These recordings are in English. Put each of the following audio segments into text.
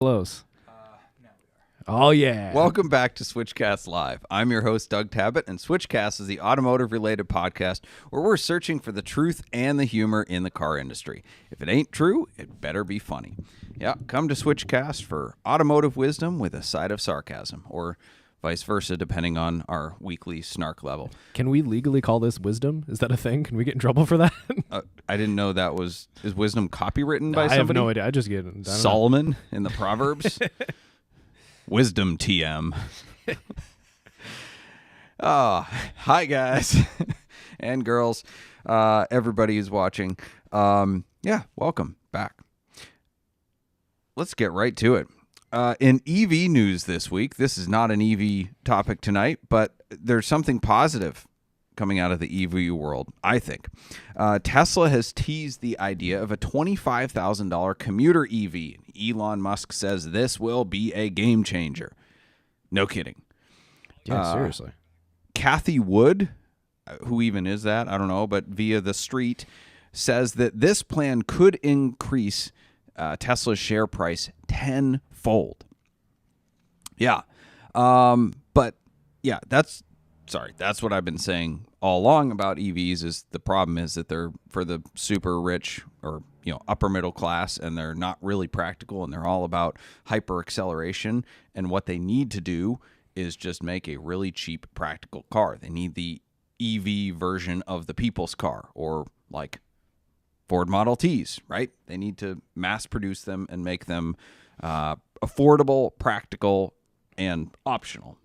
Close. Oh, yeah. Welcome back to Switchcast Live. I'm your host, Doug Tabbitt, and Switchcast is the automotive-related podcast where we're searching for the truth and the humor in the car industry. If it ain't true, it better be funny. Yeah, come to Switchcast for automotive wisdom with a side of sarcasm, or vice versa, depending on our weekly snark level. Can we legally call this wisdom? Is that a thing? Can we get in trouble for that? I didn't know that was... Is wisdom copywritten by somebody? I have no idea. I just get it. Solomon in the Proverbs? Wisdom TM. Hi guys and girls, everybody who's watching. Welcome back. Let's get right to it. In EV news this week, this is not an EV topic tonight, but there's something positive coming out of the EV world, I think. Tesla has teased the idea of a $25,000 commuter EV. Elon Musk says this will be a game changer. No kidding. Yeah, seriously. Kathy Wood, who even is that? I don't know, but via The Street, says that this plan could increase Tesla's share price tenfold. Yeah. But yeah, that's what I've been saying all along about EVs. Is the problem is that they're for the super rich or upper middle class, and they're not really practical, and they're all about hyper acceleration. And what they need to do is just make a really cheap practical car. They need the EV version of the people's car, or like Ford Model Ts, right? They need to mass produce them and make them affordable, practical, and optional.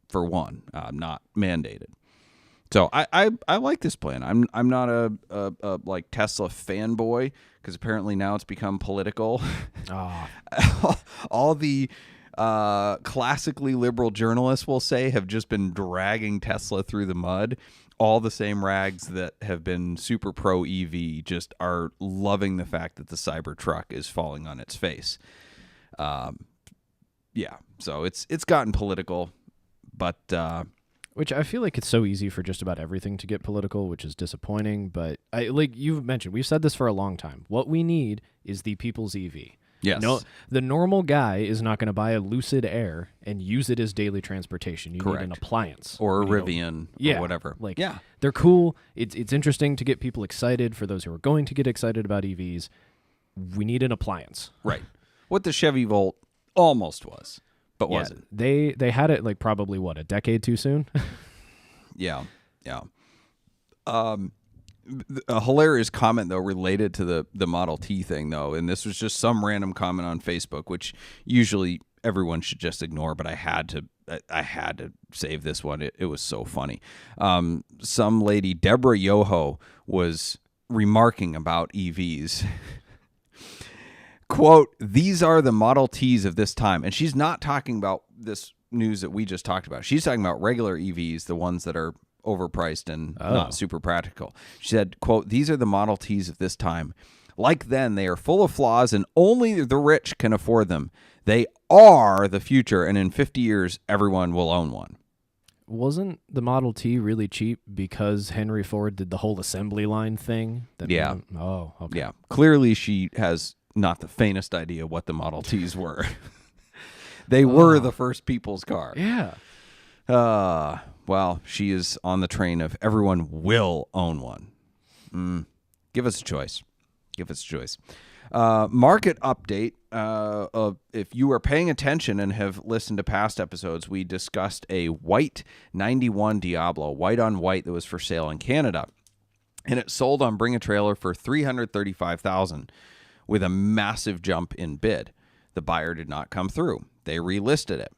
For one, not mandated. So I like this plan. I'm not a like Tesla fanboy, because apparently now it's become political. Oh. All the classically liberal journalists, will say, have just been dragging Tesla through the mud. All the same rags that have been super pro EV just are loving the fact that the Cybertruck is falling on its face. So it's gotten political. But which I feel like it's so easy for just about everything to get political, which is disappointing. But like you've mentioned, we've said this for a long time. What we need is the people's EV. Yes. No, the normal guy is not going to buy a Lucid Air and use it as daily transportation. You Correct. need an appliance or a Rivian or whatever. They're cool. It's interesting to get people excited. For those who are going to get excited about EVs, we need an appliance. Right. What the Chevy Volt almost was. But wasn't. They had it like probably a decade too soon. Yeah. A hilarious comment though related to the Model T thing though, and this was just some random comment on Facebook, which usually everyone should just ignore, but I had to save this one. It was so funny. Some lady, Deborah Yoho, was remarking about EVs. Quote, "These are the Model Ts of this time." And she's not talking about this news that we just talked about. She's talking about regular EVs, the ones that are overpriced and not super practical. She said, quote, "These are the Model Ts of this time. Like then, they are full of flaws and only the rich can afford them. They are the future, and in 50 years, everyone will own one." Wasn't the Model T really cheap because Henry Ford did the whole assembly line thing? Yeah. Oh, okay. Yeah. Clearly, she has not the faintest idea what the Model Ts were. They were the first people's car. Yeah. Well, she is on the train of everyone will own one. Give us a choice. Market update. If you are paying attention and have listened to past episodes, we discussed a white 91 Diablo, white on white, that was for sale in Canada. And it sold on Bring a Trailer for $335,000. With a massive jump in bid. The buyer did not come through. They relisted it.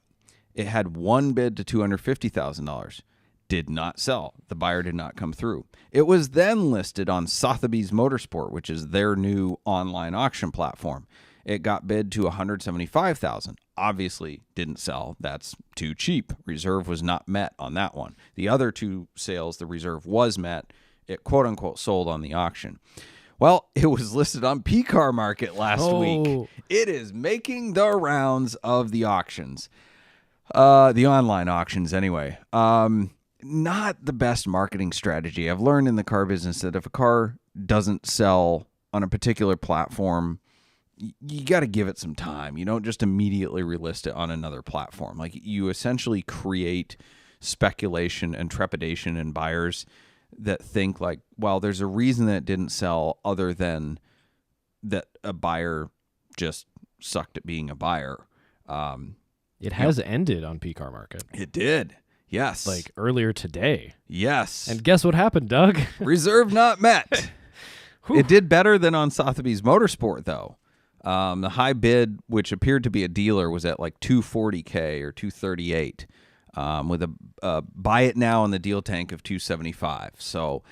It had one bid to $250,000. Did not sell. The buyer did not come through. It was then listed on Sotheby's Motorsport, which is their new online auction platform. It got bid to $175,000. Obviously didn't sell. That's too cheap. Reserve was not met on that one. The other two sales, the reserve was met. It quote unquote sold on the auction. Well, it was listed on PCAR Market last week. It is making the rounds of the auctions. The online auctions, anyway. Not the best marketing strategy. I've learned in the car business that if a car doesn't sell on a particular platform, you got to give it some time. You don't just immediately relist it on another platform. Like, you essentially create speculation and trepidation in buyers that think like, well, there's a reason that it didn't sell other than that a buyer just sucked at being a buyer. It has ended on P-Car Market. It did. Yes. Like earlier today. Yes. And guess what happened, Doug? Reserve not met. It did better than on Sotheby's Motorsport, though. The high bid, which appeared to be a dealer, was at like $240K or $238, with a buy it now in the deal tank of $275. So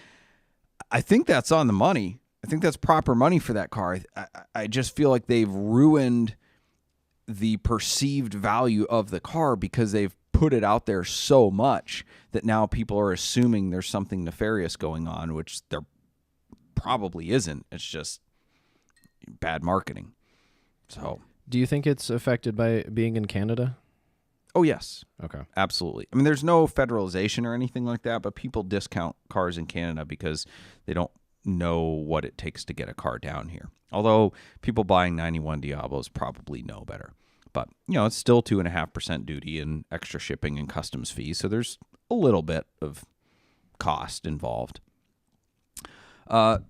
I think that's on the money. I think that's proper money for that car. I just feel like they've ruined the perceived value of the car because they've put it out there so much that now people are assuming there's something nefarious going on, which there probably isn't. It's just bad marketing. So, do you think it's affected by being in Canada? oh yes, Okay. absolutely. I mean, there's no federalization or anything like that, but people discount cars in Canada because they don't know what it takes to get a car down here. Although people buying 91 Diablos probably know better. But, it's still 2.5% duty and extra shipping and customs fees, so there's a little bit of cost involved.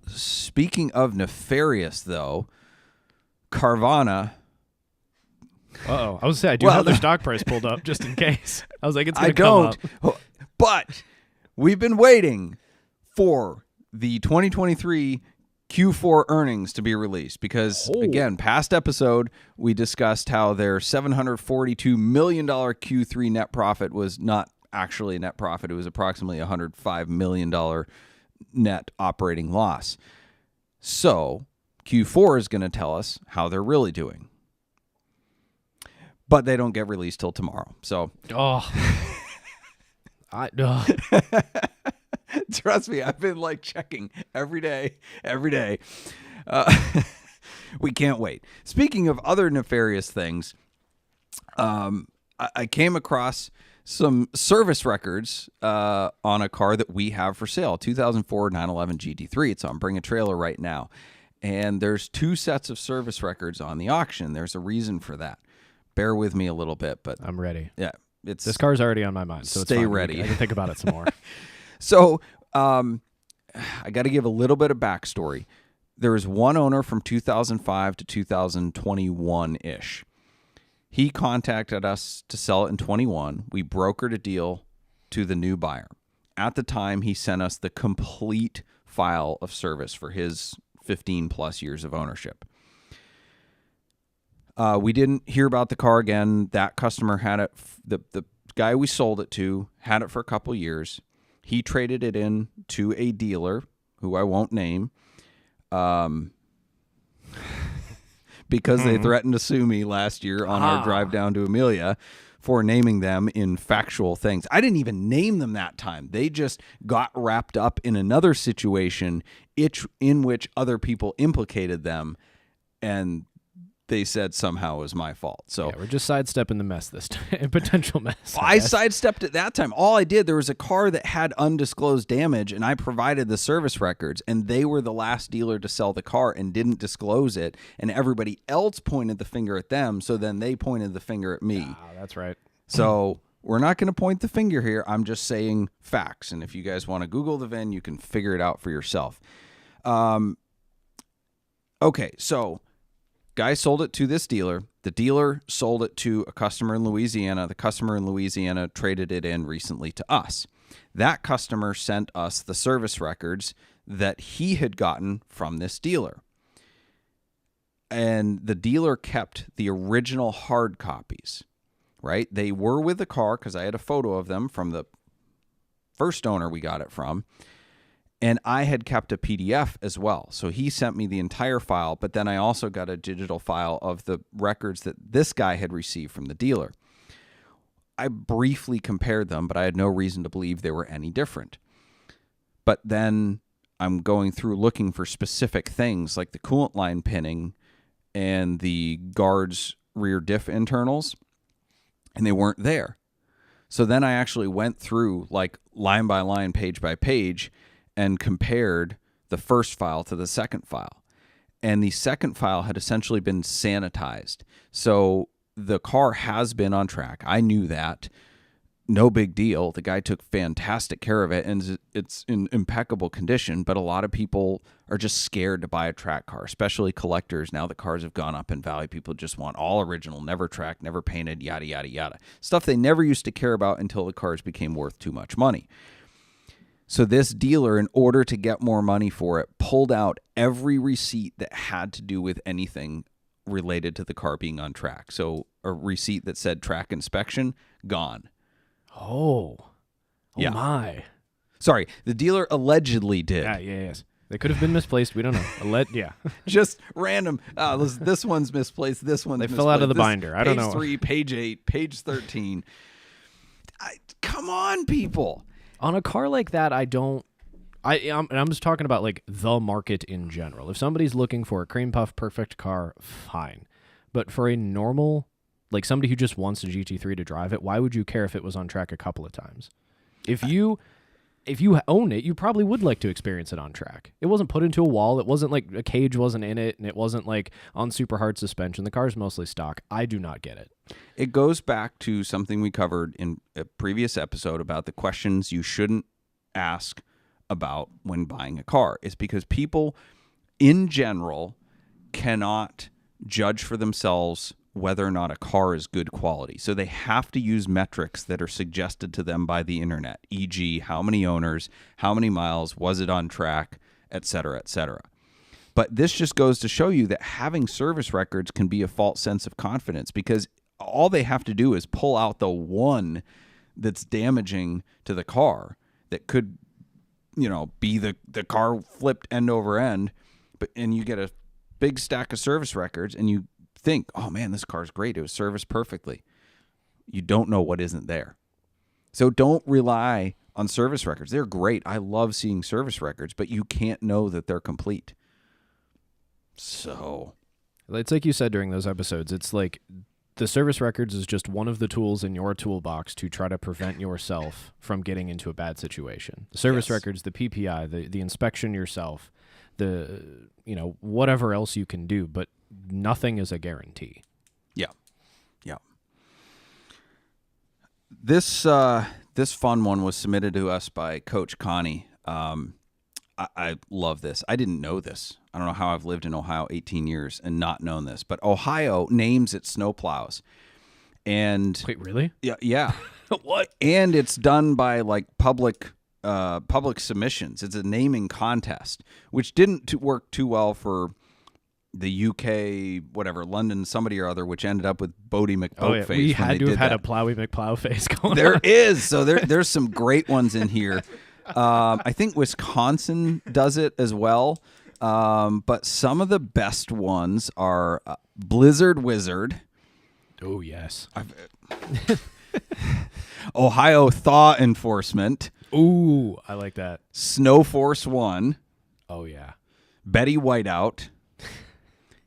Speaking of nefarious, though, Carvana. Uh-oh. I was going to say, I do have their stock price pulled up just in case. I was like, it's going to I come up. don't. But we've been waiting for the 2023 Q4 earnings to be released because, again, past episode, we discussed how their $742 million Q3 net profit was not actually a net profit. It was approximately $105 million net operating loss. So Q4 is going to tell us how they're really doing. But they don't get released till tomorrow. So, trust me, I've been like checking every day. We can't wait. Speaking of other nefarious things, I came across some service records on a car that we have for sale, 2004 911 GT3. It's on Bring a Trailer right now. And there's 2 sets of service records on the auction. There's a reason for that. Bear with me a little bit, but I'm ready. Yeah, this car's already on my mind, so stay it's fine. ready. I can think about it some more. So, I got to give a little bit of backstory. There was one owner from 2005 to 2021-ish. He contacted us to sell it in 21. We brokered a deal to the new buyer. At the time, he sent us the complete file of service for his 15-plus years of ownership. We didn't hear about the car again. That customer had it. The guy we sold it to had it for a couple years. He traded it in to a dealer who I won't name because they threatened to sue me last year on our drive down to Amelia for naming them in factual things. I didn't even name them that time. They just got wrapped up in another situation in which other people implicated them, and they said somehow it was my fault. So yeah, we're just sidestepping the mess this time, potential mess. I sidestepped it that time. All I did, there was a car that had undisclosed damage, and I provided the service records, and they were the last dealer to sell the car and didn't disclose it, and everybody else pointed the finger at them, so then they pointed the finger at me. That's right. So we're not going to point the finger here. I'm just saying facts, and if you guys want to Google the VIN, you can figure it out for yourself. Okay, so guy sold it to this dealer. The dealer sold it to a customer in Louisiana. The customer in Louisiana traded it in recently to us. That customer sent us the service records that he had gotten from this dealer. And the dealer kept the original hard copies, right? They were with the car because I had a photo of them from the first owner we got it from. And I had kept a PDF as well. So he sent me the entire file, but then I also got a digital file of the records that this guy had received from the dealer. I briefly compared them, but I had no reason to believe they were any different. But then I'm going through looking for specific things like the coolant line pinning and the guard's rear diff internals, and they weren't there. So then I actually went through like line by line, page by page, and compared the first file to the second file. and the second file had essentially been sanitized. So the car has been on track. I knew that. No big deal. The guy took fantastic care of it, and it's in impeccable condition. But a lot of people are just scared to buy a track car, especially collectors. Now that cars have gone up in value, people just want all original, never tracked, never painted, yada, yada, yada. Stuff they never used to care about until the cars became worth too much money. So this dealer, in order to get more money for it, pulled out every receipt that had to do with anything related to the car being on track. So a receipt that said track inspection, gone. Oh Yeah. my. Sorry, the dealer allegedly did. Yes. They could have been misplaced. We don't know. Yeah. Just random. This one's misplaced. This one's They misplaced. fell out of the This- binder. I don't know. Page 3, page 8, page 13. Come on, people. On a car like that, I'm just talking about like the market in general. If somebody's looking for a cream puff perfect car, fine. But for a normal, like somebody who just wants a GT3 to drive it, why would you care if it was on track a couple of times? If you own it, you probably would like to experience it on track. It wasn't put into a wall. It wasn't like a cage wasn't in it, and it wasn't like on super hard suspension. The car's mostly stock. I do not get it. It goes back to something we covered in a previous episode about the questions you shouldn't ask about when buying a car. It's because people in general cannot judge for themselves whether or not a car is good quality. So they have to use metrics that are suggested to them by the internet, e.g., how many owners, how many miles, was it on track, et cetera, et cetera. But this just goes to show you that having service records can be a false sense of confidence, because all they have to do is pull out the one that's damaging to the car that could, be the car flipped end over end, and you get a big stack of service records and you think, oh man, this car's great. It was serviced perfectly. You don't know what isn't there. So don't rely on service records. They're great. I love seeing service records, but you can't know that they're complete. So It's like you said during those episodes. It's like the service records is just one of the tools in your toolbox to try to prevent yourself from getting into a bad situation. The service records, the PPI, the inspection yourself, the whatever else you can do, but nothing is a guarantee. Yeah. This fun one was submitted to us by Coach Connie. I love this. I didn't know this. I don't know how I've lived in Ohio 18 years and not known this, but Ohio names its snowplows. And Wait, really? yeah. What? And it's done by like public submissions. It's a naming contest, which didn't work too well for the UK, whatever, London, somebody or other, which ended up with Bodie McBoatface. We had to have had a Plowy McPlow face going There on. is. So there's some great ones in here. I think Wisconsin does it as well. But some of the best ones are Blizzard Wizard. Oh, yes. Ohio Thaw Enforcement. Ooh, I like that. Snow Force 1. Oh, yeah. Betty Whiteout.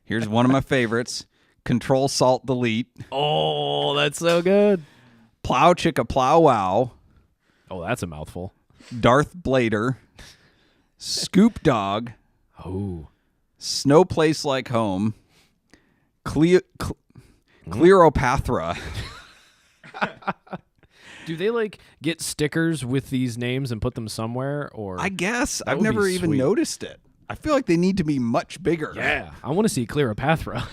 Here's one of my favorites. Control Salt Delete. Oh, that's so good. Plow Chicka Plow Wow. Oh, that's a mouthful. Darth Blader. Scoop Dog. Oh. Snow Place Like Home. Cleopatra. Do they like get stickers with these names and put them somewhere, or I guess. That I've would be never even sweet. noticed it. I feel like they need to be much bigger. Yeah, I want to see Cleopatra.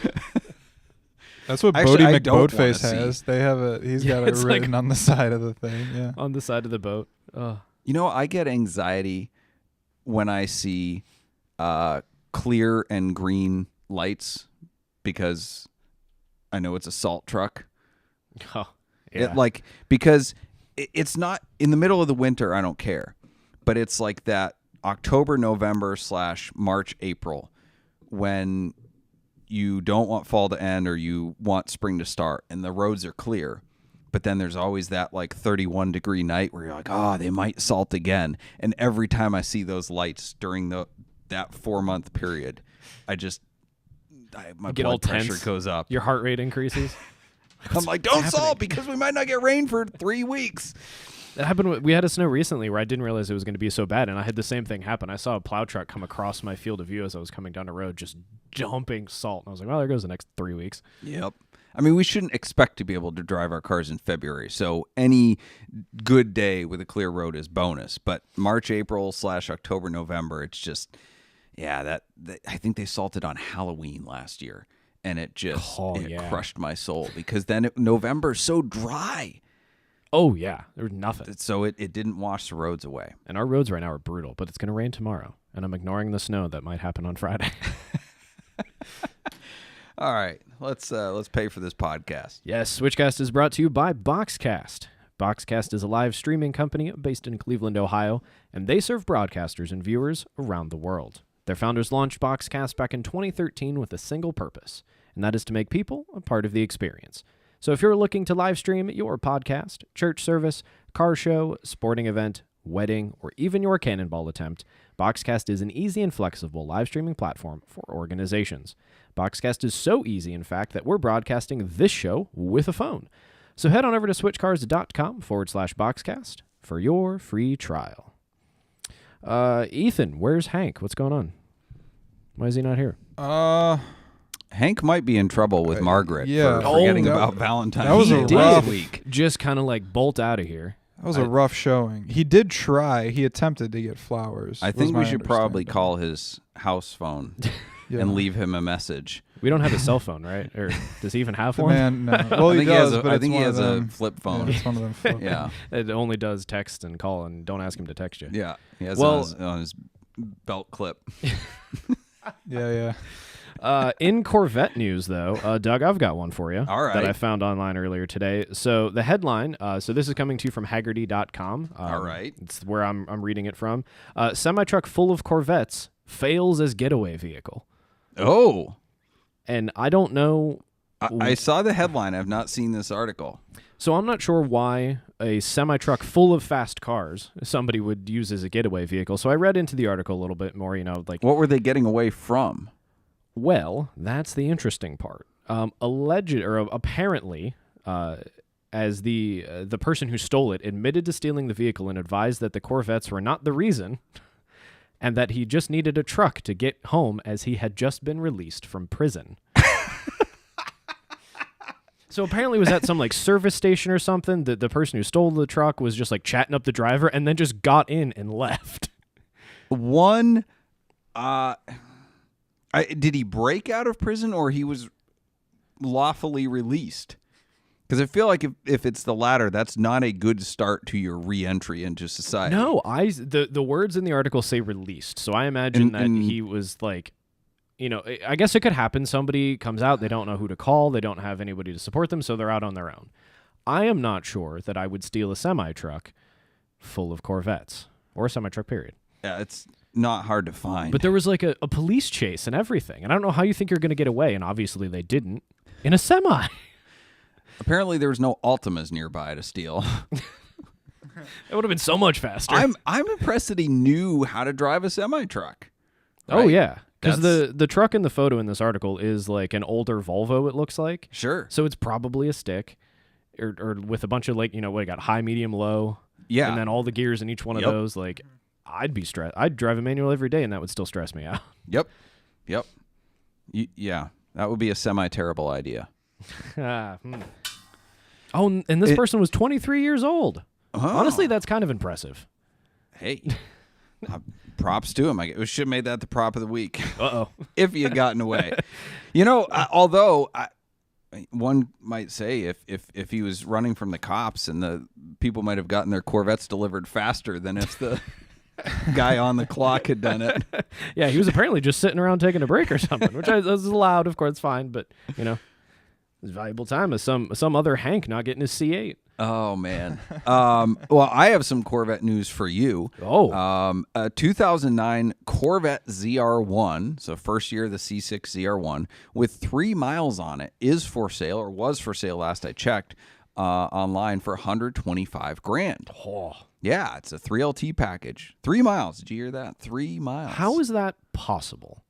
That's what Actually, Bodie I don't McBoatface wanna has. They have it. He's Yeah, got it it's like- written on the side of the thing. Yeah. On the side of the boat. Oh. I get anxiety when I see clear and green lights because I know it's a salt truck. Oh, yeah. Because it's not in the middle of the winter. I don't care, but it's like that October, November / March, April, when you don't want fall to end or you want spring to start and the roads are clear. But then there's always that like 31-degree night where you're like, oh, they might salt again. And every time I see those lights during that 4-month period, my get all blood pressure tense. goes up. Your heart rate increases. I'm like, don't salt because we might not get rain for 3 weeks. That happened. We had a snow recently where I didn't realize it was going to be so bad, and I had the same thing happen. I saw a plow truck come across my field of view as I was coming down the road, just dumping salt. And I was like, well, there goes the next 3 weeks. Yep. I mean, we shouldn't expect to be able to drive our cars in February, so any good day with a clear road is bonus. But March, April / October, November, it's just, yeah, that I think they salted on Halloween last year, and it just crushed my soul because then November's so dry. Oh, yeah. There was nothing. So it didn't wash the roads away. And our roads right now are brutal, but it's going to rain tomorrow, and I'm ignoring the snow that might happen on Friday. All right, let's pay for this podcast. Yes, Switchcast is brought to you by Boxcast. Boxcast is a live streaming company based in Cleveland, Ohio, and they serve broadcasters and viewers around the world. Their founders launched Boxcast back in 2013 with a single purpose, and that is to make people a part of the experience. So if you're looking to live stream your podcast, church service, car show, sporting event, wedding, or even your cannonball attempt, Boxcast is an easy and flexible live streaming platform for organizations. Boxcast is so easy, in fact, that we're broadcasting this show with a phone. So head on over to switchcars.com/Boxcast for your free trial. Ethan, where's Hank? What's going on? Why is he not here? Hank might be in trouble with Margaret yeah. for forgetting Oh, about Valentine's that was Day a last rough week. Just kind of like bolt out of here. That was a rough showing. He did try. He attempted to get flowers. I think we should probably call his house phone Yeah. and leave him a message. We don't have a cell phone, right? Or does he even have The one? man, no. Well, he does, but I it's think he one has of a them. flip phone. Yeah, it's one of them flip. Yeah, It only does text and call, and don't ask him to text you. yeah. He has Well- on his belt clip. Yeah. In Corvette news, though, Doug, I've got one for you. All right. That I found online earlier today. So the headline, so this is coming to you from Haggerty.com. All right. It's where I'm reading it from. Semi-truck full of Corvettes fails as getaway vehicle. Oh, And I don't know. I saw the headline. I've not seen this article. So I'm not sure why a semi-truck full of fast cars somebody would use as a getaway vehicle. So I read into the article a little bit more, like, What were they getting away from? well, that's the interesting part. Apparently, as the person who stole it admitted to stealing the vehicle and advised that the Corvettes were not the reason, and that he just needed a truck to get home as he had just been released from prison. So apparently it was at some service station or something that the person who stole the truck was just chatting up the driver and then just got in and left. Did he break out of prison or he was lawfully released? Because I feel like if it's the latter, that's not a good start to your re-entry into society. No, the words in the article say released, so I imagine that he was I guess it could happen. Somebody comes out, they don't know who to call, they don't have anybody to support them, so they're out on their own. I am not sure that I would steal a semi-truck full of Corvettes, or a semi-truck, period. Yeah, it's not hard to find. But there was a police chase and everything, and I don't know how you think you're going to get away, and obviously they didn't, in a semi. Apparently there was no Altimas nearby to steal. It would have been so much faster. I'm impressed that he knew how to drive a semi-truck. Oh, right? yeah. Because That's- the truck in the photo in this article is an older Volvo, it looks like. Sure. So it's probably a stick, or with a bunch of what I got, high, medium, low. Yeah. And then all the gears in each one of those. I'd be stressed. I'd drive a manual every day, and that would still stress me out. Yep. Yeah, that would be a semi-terrible idea. Oh, and this person was 23 years old. Oh. Honestly, that's kind of impressive. Hey, props to him. We should have made that the prop of the week. Uh-oh. If he had gotten away. One might say if he was running from the cops and the people might have gotten their Corvettes delivered faster than if the guy on the clock had done it. Yeah, he was apparently just sitting around taking a break or something, which is allowed, of course, it's fine, but, it's valuable time as some other Hank not getting his C8. Oh, man. Well, I have some Corvette news for you. Oh. A 2009 Corvette ZR1, so first year of the C6 ZR1, with 3 miles on it, is for sale, or was for sale last I checked, online for $125,000. Oh. Yeah, it's a 3LT package. 3 miles. Did you hear that? 3 miles. How is that possible?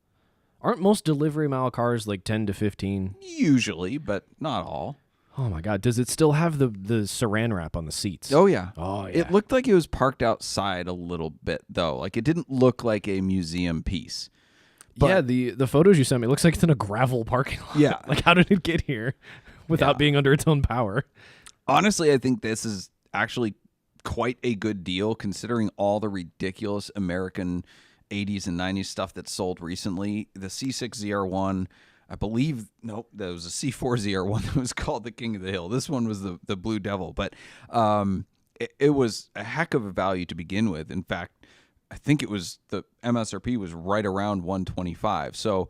Aren't most delivery mile cars 10 to 15? Usually, but not all. Oh my God! Does it still have the Saran wrap on the seats? Oh yeah. Oh yeah. It looked like it was parked outside a little bit though. Like it didn't look like a museum piece. Yeah, the photos you sent me, it looks like it's in a gravel parking lot. Yeah. Like, how did it get here without being under its own power? Honestly, I think this is actually quite a good deal considering all the ridiculous American 80s and 90s stuff that's sold recently. The C6 ZR1, I believe, nope, there was a C4 ZR1 that was called the King of the Hill. This one was the Blue Devil, but it was a heck of a value to begin with. In fact, I think it was the MSRP was right around 125. So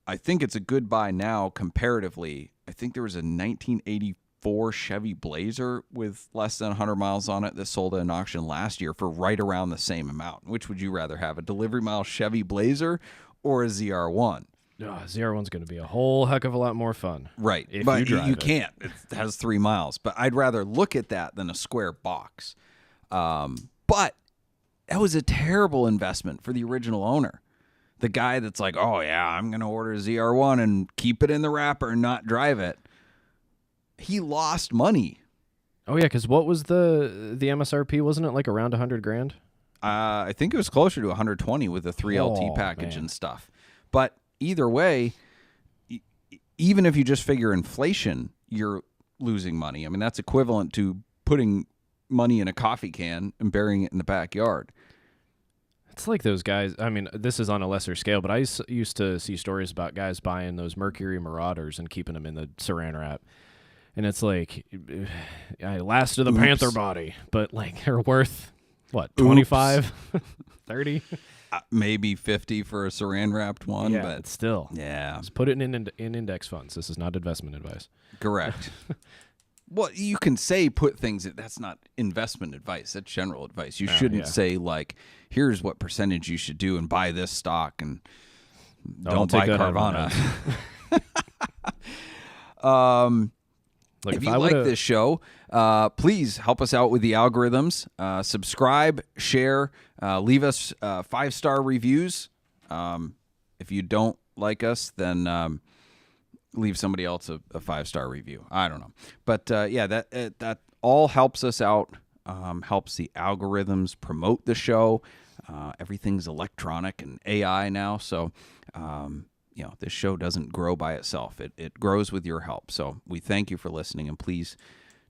I think it's a good buy now comparatively. I think there was a 1984 Chevy Blazer with less than 100 miles on it that sold at an auction last year for right around the same amount. Which would you rather have, a delivery mile Chevy Blazer or a ZR1? ZR1's going to be a whole heck of a lot more fun. Right. If but you drive it. can't. It has 3 miles. But I'd rather look at that than a square box. But that was a terrible investment for the original owner. The guy that's like, oh, yeah, I'm going to order a ZR1 and keep it in the wrapper and not drive it. He lost money. Oh, yeah, because what was the MSRP? Wasn't it like around 100 grand? I think it was closer to 120 with the 3LT package man. and stuff. But either way, even if you just figure inflation, you're losing money. I mean, that's equivalent to putting money in a coffee can and burying it in the backyard. It's like those guys. I mean, this is on a lesser scale, but I used to see stories about guys buying those Mercury Marauders and keeping them in the Saran wrap. And it's like, last of the Panther body, but like they're worth, what, 25, 30? Maybe 50 for a saran wrapped one, Yeah, but still. yeah, Just put it in index funds. This is not investment advice. correct. Well, you can say put things that's not investment advice. That's general advice. You shouldn't say like, here's what percentage you should do and buy this stock and don't buy Carvana. Look, if you like this show, please help us out with the algorithms. Subscribe, share, leave us 5-star reviews. If you don't like us, then leave somebody else a 5-star review. I don't know. But yeah, that all helps us out, helps the algorithms promote the show. Everything's electronic and AI now. So, this show doesn't grow by itself. It grows with your help. So we thank you for listening, and please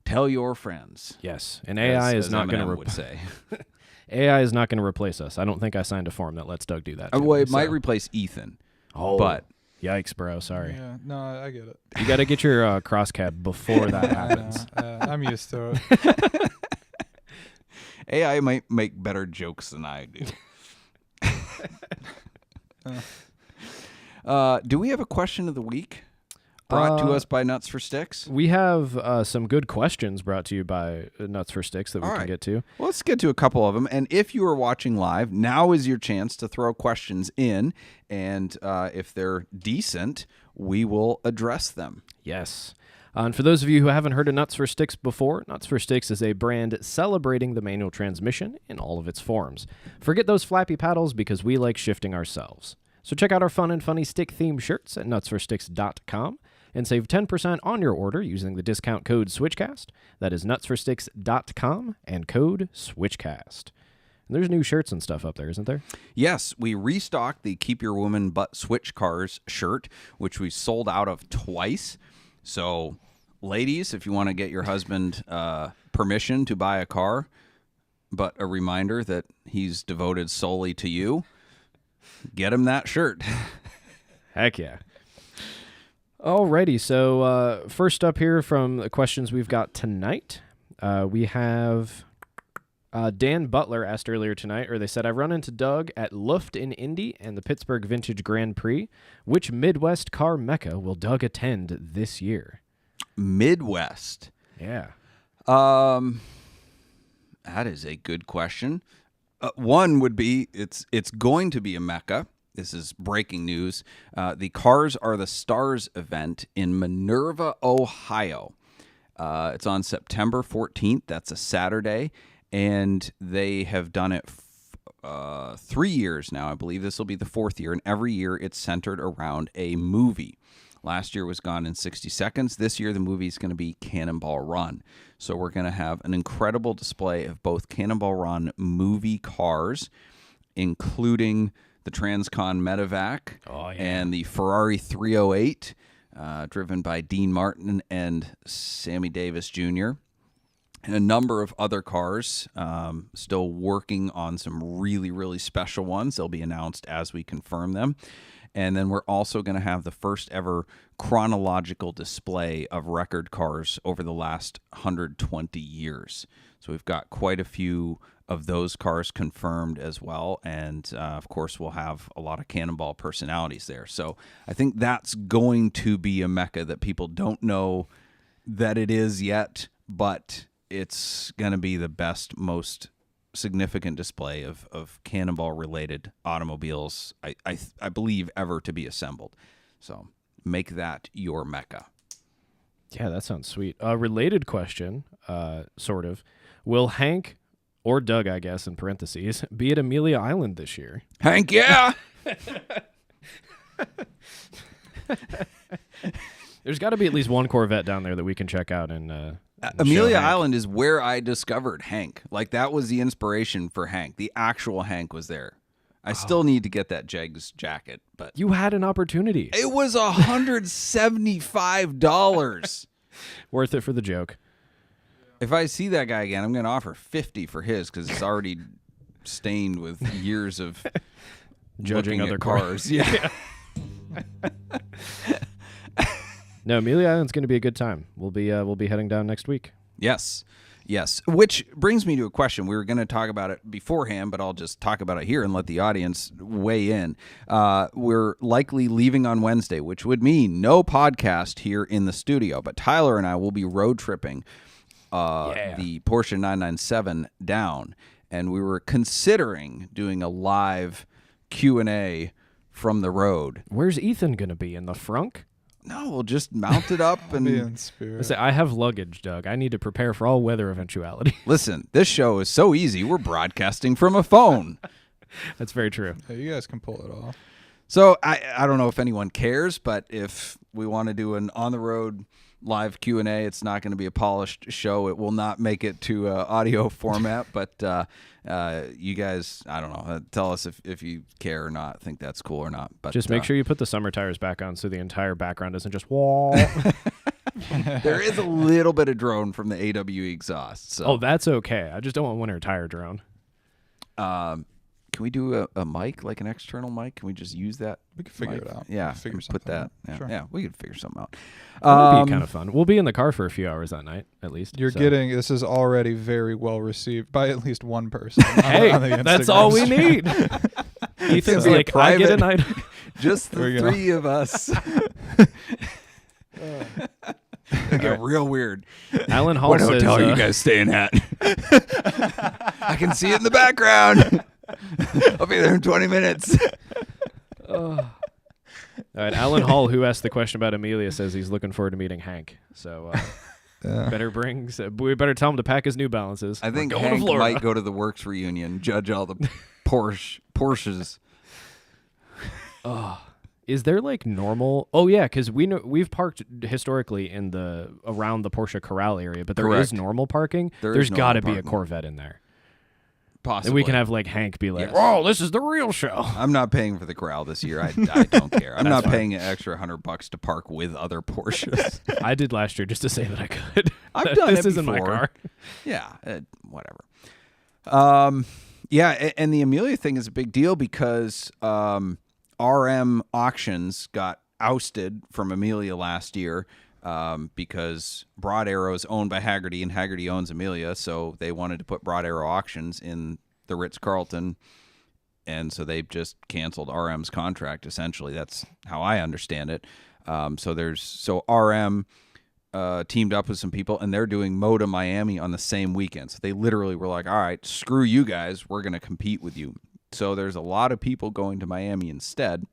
tell your friends. Yes, and AI is not going to say. AI is not going to replace us. I don't think I signed a form that lets Doug do that. Well, it might replace Ethan. Oh, but yikes, bro! Sorry. Yeah, no, I get it. You got to get your cross cab before that happens. I'm used to it. AI might make better jokes than I do. Do we have a question of the week brought to us by Nuts for Sticks? We have some good questions brought to you by Nuts for Sticks that we can get to. Well, let's get to a couple of them. And if you are watching live, now is your chance to throw questions in. And if they're decent, we will address them. Yes. And for those of you who haven't heard of Nuts for Sticks before, Nuts for Sticks is a brand celebrating the manual transmission in all of its forms. Forget those flappy paddles because we like shifting ourselves. So check out our fun and funny stick-themed shirts at nutsforsticks.com and save 10% on your order using the discount code SWITCHCAST. That is nutsforsticks.com and code SWITCHCAST. And there's new shirts and stuff up there, isn't there? Yes, we restocked the Keep Your Woman Butt Switch Cars shirt, which we sold out of twice. So, ladies, if you want to get your husband permission to buy a car, but a reminder that he's devoted solely to you, get him that shirt. Heck yeah. Alrighty, so first up here from the questions we've got tonight, we have Dan Butler asked earlier tonight, or they said, I've run into Doug at Luft in Indy and the Pittsburgh Vintage Grand Prix. Which Midwest car mecca will Doug attend this year? Midwest. Yeah. That is a good question. One would be, it's going to be a mecca. This is breaking news. The Cars Are the Stars event in Minerva, Ohio. It's on September 14th. That's a Saturday. And they have done it 3 years now. I believe this will be the 4th year. And every year it's centered around a movie. Last year was Gone in 60 Seconds. This year, the movie is going to be Cannonball Run. So we're going to have an incredible display of both Cannonball Run movie cars, including the Transcon Medevac and the Ferrari 308, driven by Dean Martin and Sammy Davis Jr., and a number of other cars. Still working on some really, really special ones. They'll be announced as we confirm them. And then we're also going to have the first ever chronological display of record cars over the last 120 years. So we've got quite a few of those cars confirmed as well. And, of course, we'll have a lot of Cannonball personalities there. So I think that's going to be a mecca that people don't know that it is yet, but it's going to be the best, most significant display of Cannonball-related automobiles, I believe, ever to be assembled. So make that your mecca. Yeah, that sounds sweet. A related question, sort of. Will Hank, or Doug, I guess, in parentheses, be at Amelia Island this year? Hank, yeah! There's got to be at least one Corvette down there that we can check out and Amelia Island is where I discovered Hank. Like, that was the inspiration for Hank. The actual Hank was there. I still need to get that Jegs jacket, but you had an opportunity. it was $175. Worth it for the joke. If I see that guy again, I'm going to offer $50 for his because it's already stained with years of Judging looking other at cars. Yeah. No, Amelia Island's going to be a good time. We'll be heading down next week. Yes. Which brings me to a question. We were going to talk about it beforehand, but I'll just talk about it here and let the audience weigh in. We're likely leaving on Wednesday, which would mean no podcast here in the studio. But Tyler and I will be road tripping the Porsche 997 down, and we were considering doing a live Q&A from the road. Where's Ethan going to be? In the frunk? No, we'll just mount it up and Be in spirit. I have luggage, Doug. I need to prepare for all weather eventuality. listen. This show is so easy. We're broadcasting from a phone. That's very true. Yeah, you guys can pull it off. So I don't know if anyone cares, but if we want to do an on the road live Q&A, it's not going to be a polished show. It will not make it to audio format, but you guys, I don't know, tell us if you care or not, think that's cool or not. But Just make sure you put the summer tires back on so the entire background isn't just wall. there is a little bit of drone from the AW exhaust. So. Oh, that's okay. I just don't want winter tire drone. Can we do a mic, like an external mic? Can we just use that? We can figure mic? it out. Yeah, Figure put that. out. Yeah, Sure. yeah, we could figure something out. That would be kind of fun. We'll be in the car for a few hours that night, at least. You're so. getting this is already very well received by at least one person. Hey, on the that's Instagram all we stream. need. Ethan's be a like, I get a private- night. Just There the we go. three of us. It get real weird. Alan Hall What says, hotel are you guys staying at? I can see it in the background. I'll be there in 20 minutes. All right, Alan Hall, who asked the question about Amelia, says he's looking forward to meeting Hank. So Yeah. we better tell him to pack his New Balances. I think We're going Hank to Florida. might go to the Works reunion, judge all the Porsches. Is there like normal? Oh yeah, because we've parked historically in around the Porsche Corral area, but there is Correct. normal parking. There is There's got to normal be a parking. Corvette in there. Possibly. And we can have like Hank be like, Yes. "Oh, this is the real show." I'm not paying for the corral this year. I don't care. I'm That's not fine. paying an extra $100 to park with other Porsches. I did last year just to say that I could. I've done this it isn't my before. car. Yeah, whatever. Yeah, and the Amelia thing is a big deal because RM Auctions got ousted from Amelia last year because Broad Arrow is owned by Haggerty, and Haggerty owns Amelia, so they wanted to put Broad Arrow Auctions in the Ritz-Carlton, and so they just canceled RM's contract, essentially. That's how I understand it. So RM teamed up with some people, and they're doing Moda Miami on the same weekend. So they literally were like, all right, screw you guys. We're going to compete with you. So there's a lot of people going to Miami instead,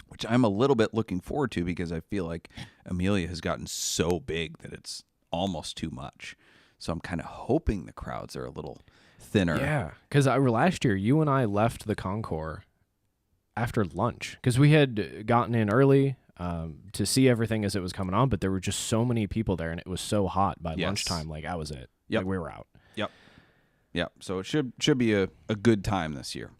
which I'm a little bit looking forward to because I feel like Amelia has gotten so big that it's almost too much. So I'm kind of hoping the crowds are a little thinner. Yeah, because last year you and I left the Concours after lunch because we had gotten in early. to see everything as it was coming on, but there were just so many people there, and it was so hot by Yes. lunchtime. Like, that was it. Yep. Like, we were out. Yep. So it should be a good time this year.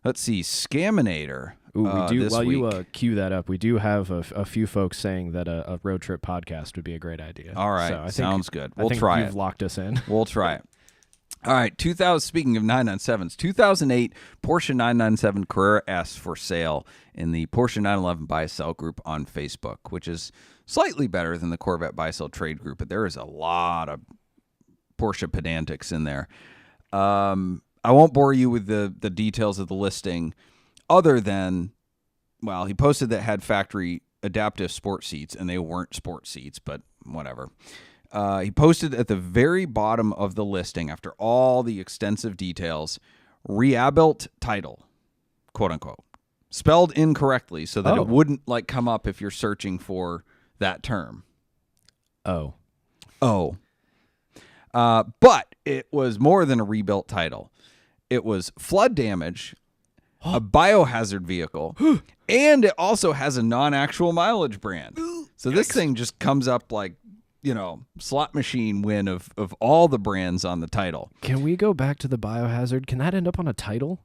Let's see, Scaminator. Ooh, we do. This While week. you cue that up, we do have a few folks saying that a road trip podcast would be a great idea. All right, So I think, sounds good. I We'll think try you've it. locked us in. We'll try it. All right, 2000. Speaking of 997s, 2008 Porsche 997 Carrera S for sale in the Porsche 911 buy sell group on Facebook, which is slightly better than the Corvette buy sell trade group, but there is a lot of Porsche pedantics in there. I won't bore you with the details of the listing, other than, well, he posted that had factory adaptive sport seats, and they weren't sport seats, but whatever. He posted at the very bottom of the listing, after all the extensive details, rebuilt title, quote unquote, spelled incorrectly so that it wouldn't like come up if you're searching for that term. Oh. But it was more than a rebuilt title. It was flood damage, a biohazard vehicle, and it also has a non-actual mileage brand. So this thing just comes up like, slot machine win of all the brands on the title. Can we go back to the biohazard? Can that end up on a title?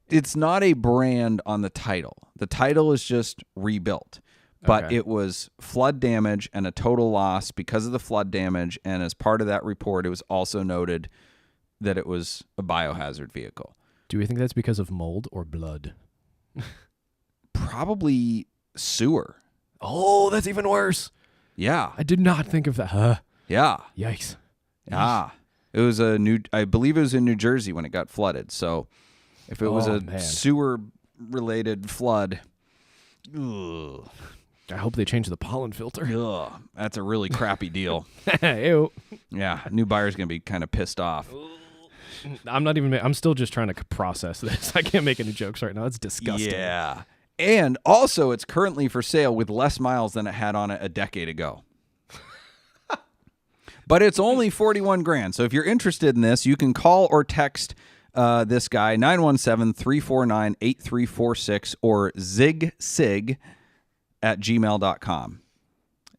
It's not a brand on the title. The title is just rebuilt. But Okay. it was flood damage and a total loss because of the flood damage. And as part of that report, it was also noted that it was a biohazard vehicle. Do we think that's because of mold or blood? Probably sewer. Oh, that's even worse. Yeah. I did not think of that. Yeah. Yikes. Ah. It was I believe it was in New Jersey when it got flooded. So if it was a man. sewer related flood, ugh. I hope they change the pollen filter. Ugh, that's a really crappy deal. Ew. Yeah, new buyer's going to be kind of pissed off. I'm still just trying to process this. I can't make any jokes right now. That's disgusting. Yeah. And also, it's currently for sale with less miles than it had on it a decade ago. But it's only 41 grand. So if you're interested in this, you can call or text this guy, 917-349-8346, or zigsig at gmail.com.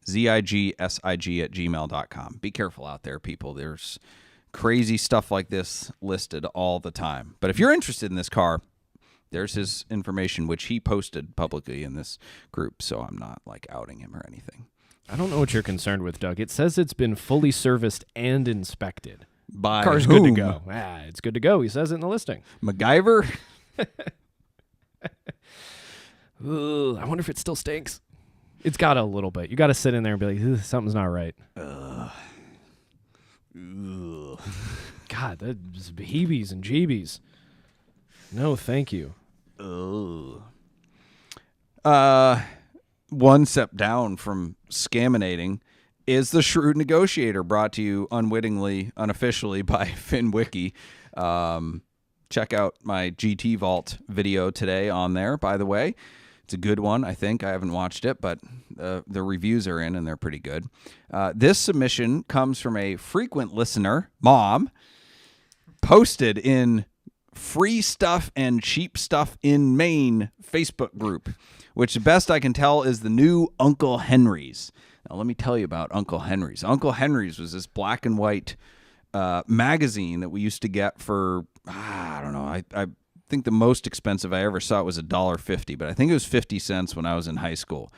zigsig at gmail.com. Be careful out there, people. There's crazy stuff like this listed all the time. But if you're interested in this car, there's his information, which he posted publicly in this group. So I'm not like outing him or anything. I don't know what you're concerned with, Doug. It says it's been fully serviced and inspected. By Car's whom? good to go. It's good to go. He says it in the listing. MacGyver? Ugh, I wonder if it still stinks. It's got a little bit. You got to sit in there and be like, something's not right. Ugh. God, that's heebies and jeebies. No, thank you. Ugh. One step down from scaminating is the Shrewd Negotiator, brought to you unwittingly, unofficially by FinWiki. Check out my GT Vault video today on there, by the way. It's a good one, I think. I haven't watched it, but the reviews are in, and they're pretty good. This submission comes from a frequent listener, Mom, posted in Free Stuff and Cheap Stuff in Maine Facebook group, which the best I can tell is the new Uncle Henry's. Now, let me tell you about Uncle Henry's. Uncle Henry's was this black and white magazine that we used to get for, I don't know, I think the most expensive I ever saw it was $1.50, but I think it was 50 cents when I was in high school.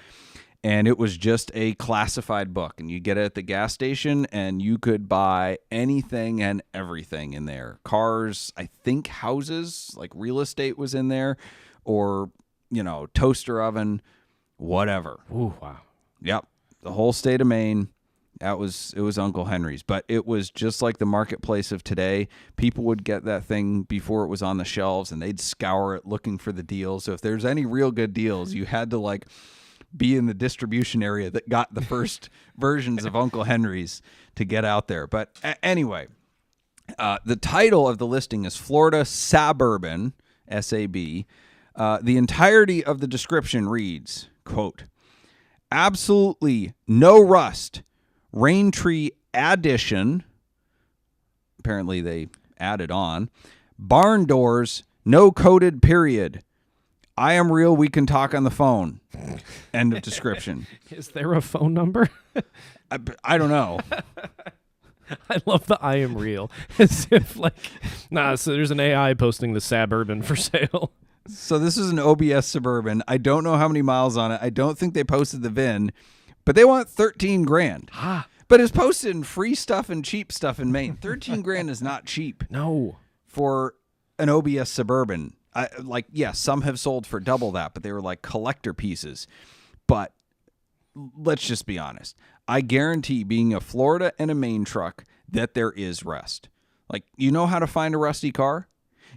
And it was just a classified book, and you get it at the gas station, and you could buy anything and everything in there. Cars, I think houses, like real estate was in there, or, toaster oven, whatever. Ooh, wow. Yep. The whole state of Maine. It was Uncle Henry's, but it was just like the marketplace of today. People would get that thing before it was on the shelves, and they'd scour it looking for the deals. So if there's any real good deals, you had to be in the distribution area that got the first versions of Uncle Henry's to get out there. But anyway, the title of the listing is Florida Suburban, S-A-B. The entirety of the description reads, quote, absolutely no rust. Rain tree addition. Apparently they added on. Barn doors, no coated period. I am real. We can talk on the phone. End of description. Is there a phone number? I don't know. I love the I am real. As if so there's an AI posting the Suburban for sale. So this is an OBS Suburban. I don't know how many miles on it. I don't think they posted the VIN, but they want 13 grand. But it's posted in free stuff and cheap stuff in Maine. 13 grand is not cheap. No. For an OBS Suburban. Some have sold for double that, but they were like collector pieces. But let's just be honest. I guarantee, being a Florida and a Maine truck, that there is rust. Like, you know how to find a rusty car?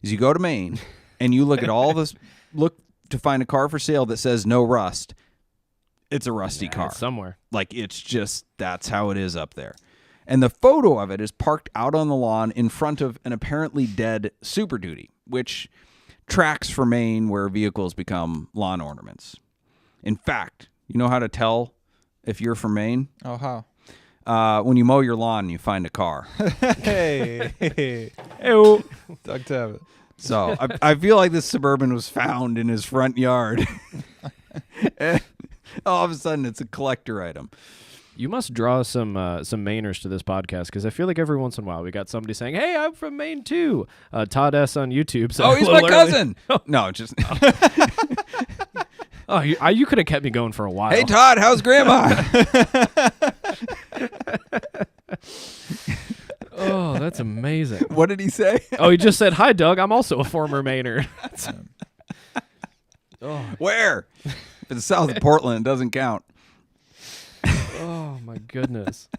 Is you go to Maine and you look at all this, look to find a car for sale that says no rust. It's a rusty car. It's somewhere. Like, it's just, that's how it is up there. And the photo of it is parked out on the lawn in front of an apparently dead Super Duty, which tracks for Maine, where vehicles become lawn ornaments. In fact, you know how to tell if you're from Maine? Oh, how? When you mow your lawn and you find a car. Hey. Ew. Doug Tabbett. So I feel like this Suburban was found in his front yard. And all of a sudden, it's a collector item. You must draw some Mainers to this podcast, because I feel like every once in a while we got somebody saying, "Hey, I'm from Maine too." Todd S on YouTube. So He's my cousin. No, just. Oh, you could have kept me going for a while. Hey, Todd, how's Grandma? Oh, that's amazing. What did he say? Oh, he just said, "Hi, Doug. I'm also a former Mainer." Where? If it's south of Portland, it doesn't count. Oh, my goodness.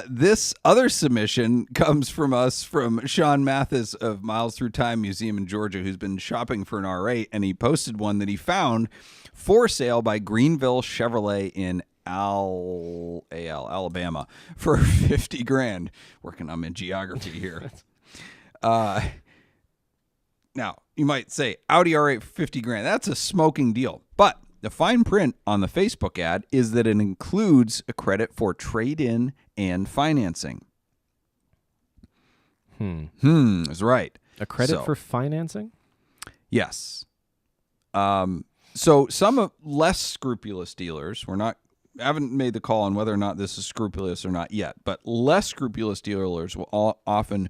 This other submission comes from Sean Mathis of Miles Through Time Museum in Georgia, who's been shopping for an R8, and he posted one that he found for sale by Greenville Chevrolet in Alabama for 50 grand. Working on my geography here. Now, you might say, Audi R8 for 50 grand. That's a smoking deal. But the fine print on the Facebook ad is that it includes a credit for trade-in and financing. Is right. A credit for financing? Yes. So some less scrupulous dealers, haven't made the call on whether or not this is scrupulous or not yet, but less scrupulous dealers will often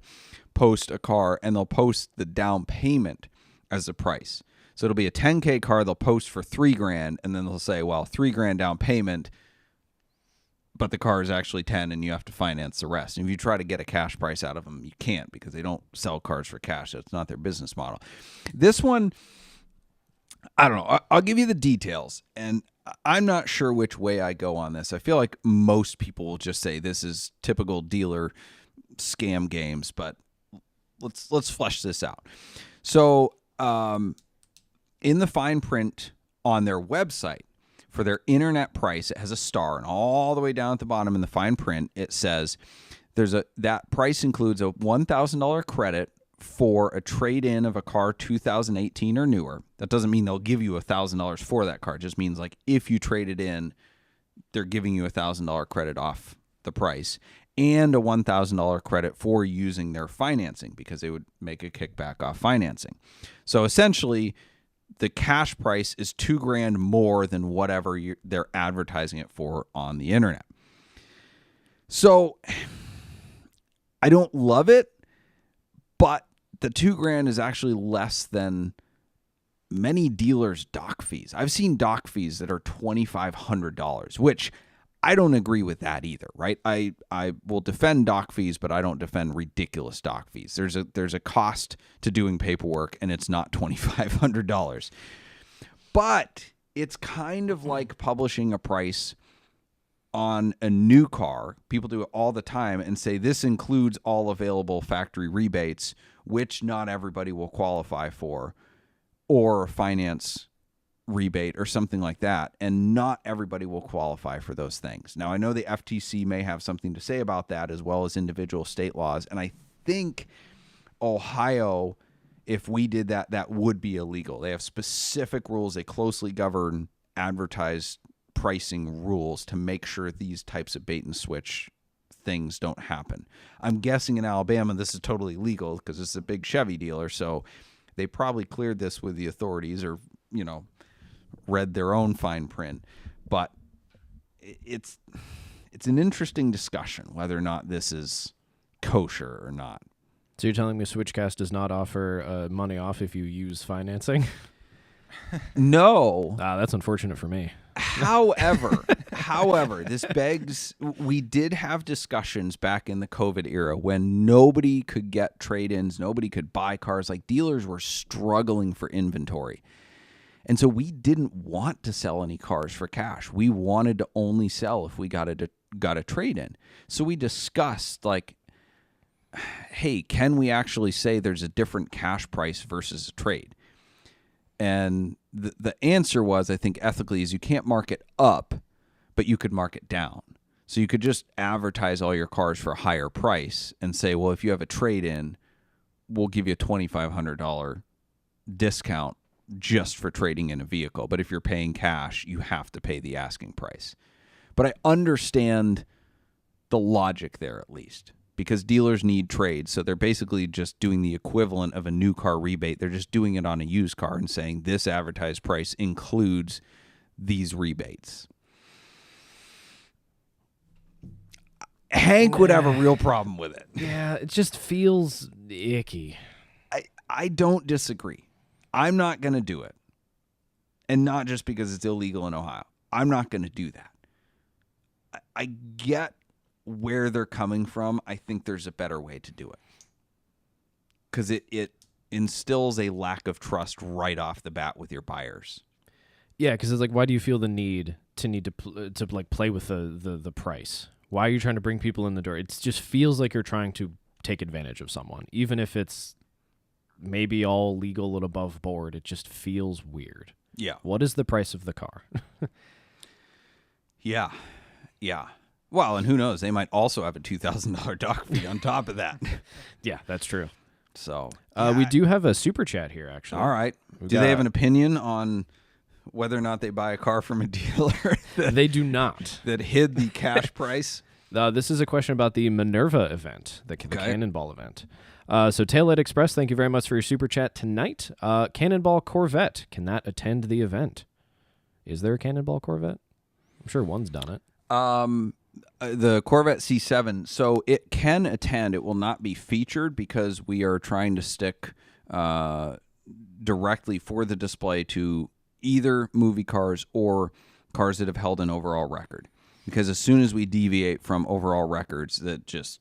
post a car, and they'll post the down payment as a price. So it'll be a 10K car they'll post for 3 grand, and then they'll say, well, 3 grand down payment, but the car is actually 10 and you have to finance the rest. And if you try to get a cash price out of them, you can't, because they don't sell cars for cash. That's not their business model. This one, I don't know. I'll give you the details, and I'm not sure which way I go on this. I feel like most people will just say this is typical dealer scam games, but let's flesh this out. So, in the fine print on their website, for their internet price, it has a star, and all the way down at the bottom in the fine print, it says that price includes a $1,000 credit for a trade-in of a car 2018 or newer. That doesn't mean they'll give you $1,000 for that car. It just means, like, if you trade it in, they're giving you a $1,000 credit off the price, and a $1,000 credit for using their financing, because they would make a kickback off financing. So essentially, the cash price is $2 grand more than whatever they're advertising it for on the internet. So I don't love it, but the $2 grand is actually less than many dealers' doc fees. I've seen doc fees that are $2,500, which I don't agree with that either, right? I will defend doc fees, but I don't defend ridiculous doc fees. There's a cost to doing paperwork, and it's not $2,500. But it's kind of like publishing a price on a new car. People do it all the time and say this includes all available factory rebates, which not everybody will qualify for, or finance rebate or something like that, and not everybody will qualify for those things. Now, I know the FTC may have something to say about that, as well as individual state laws, and I think Ohio, if we did that, that would be illegal. They have specific rules. They closely govern advertised pricing rules to make sure these types of bait and switch things don't happen. I'm guessing in Alabama this is totally legal, because it's a big Chevy dealer, so They probably cleared this with the authorities or, read their own fine print. But it's an interesting discussion whether or not this is kosher or not. So you're telling me Switchcast does not offer money off if you use financing? No. That's unfortunate for me. However, this begs, we did have discussions back in the COVID era when nobody could get trade-ins, nobody could buy cars, like dealers were struggling for inventory. And so we didn't want to sell any cars for cash. We wanted to only sell if we got a trade-in. So we discussed, like, hey, can we actually say there's a different cash price versus a trade? And the answer was, I think ethically, is you can't mark it up, but you could mark it down. So you could just advertise all your cars for a higher price and say, well, if you have a trade-in, we'll give you a $2,500 discount just for trading in a vehicle. But if you're paying cash, you have to pay the asking price. But I understand the logic there, at least, because dealers need trades. So they're basically just doing the equivalent of a new car rebate. They're just doing it on a used car and saying this advertised price includes these rebates. Hank would have a real problem with it. Yeah, it just feels icky. I don't disagree. I'm not going to do it. And not just because it's illegal in Ohio. I'm not going to do that. I get where they're coming from. I think there's a better way to do it. Because it instills a lack of trust right off the bat with your buyers. Yeah, because it's like, why do you feel the need to like play with the price? Why are you trying to bring people in the door? It just feels like you're trying to take advantage of someone, even if it's maybe all legal and above board. It just feels weird. Yeah. What is the price of the car? Yeah. Well, and who knows? They might also have a $2,000 dock fee on top of that. Yeah, that's true. So we do have a super chat here, actually. All right. Do they have an opinion on whether or not they buy a car from a dealer They do not. that hid the cash price? This is a question about the Minerva event, the Cannonball event. So Taillight Express, thank you very much for your super chat tonight. Cannonball Corvette, can that attend the event? Is there a Cannonball Corvette? I'm sure one's done it. The Corvette C7, so it can attend. It will not be featured because we are trying to stick directly for the display to either movie cars or cars that have held an overall record. Because as soon as we deviate from overall records, that just,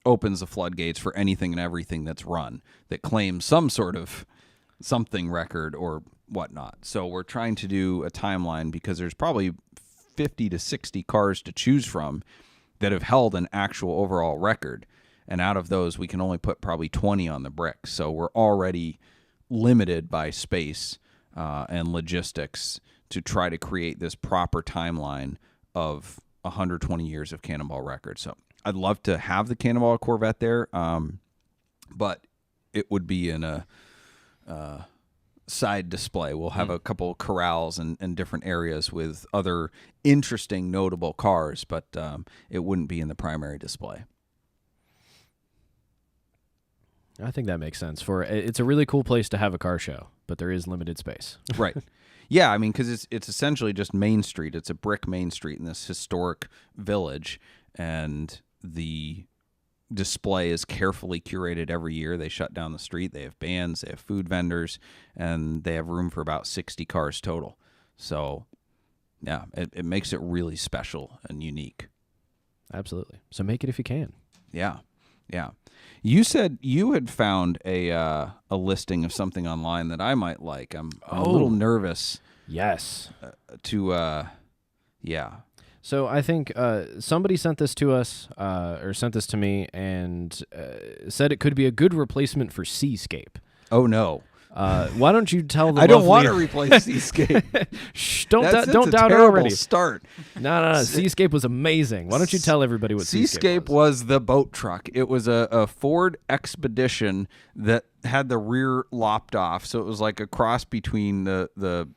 opens the floodgates for anything and everything that's run that claims some sort of something record or whatnot. So we're trying to do a timeline because there's probably 50 to 60 cars to choose from that have held an actual overall record. And out of those, we can only put probably 20 on the brick. So we're already limited by space and logistics to try to create this proper timeline of 120 years of Cannonball records. So I'd love to have the Cannonball Corvette there, but it would be in a side display. We'll have a couple corrals and different areas with other interesting, notable cars, but it wouldn't be in the primary display. I think that makes sense. It's a really cool place to have a car show, but there is limited space. Right. Yeah, I mean, because it's essentially just Main Street. It's a brick Main Street in this historic village, and the display is carefully curated every year. They shut down the street. They have bands. They have food vendors, and they have room for about 60 cars total. So, yeah, it makes it really special and unique. Absolutely. So make it if you can. Yeah. You said you had found a listing of something online that I might like. I'm a little nervous. Yes. Yeah. So I think somebody sent this to us, or sent this to me, and said it could be a good replacement for Seascape. Oh no. Why don't you tell the I don't want to replace Seascape. Shh, don't That's doubt it terrible already. Start. No. Seascape was amazing. Why don't you tell everybody what Seascape was the boat truck. It was a Ford Expedition that had the rear lopped off, so it was like a cross between the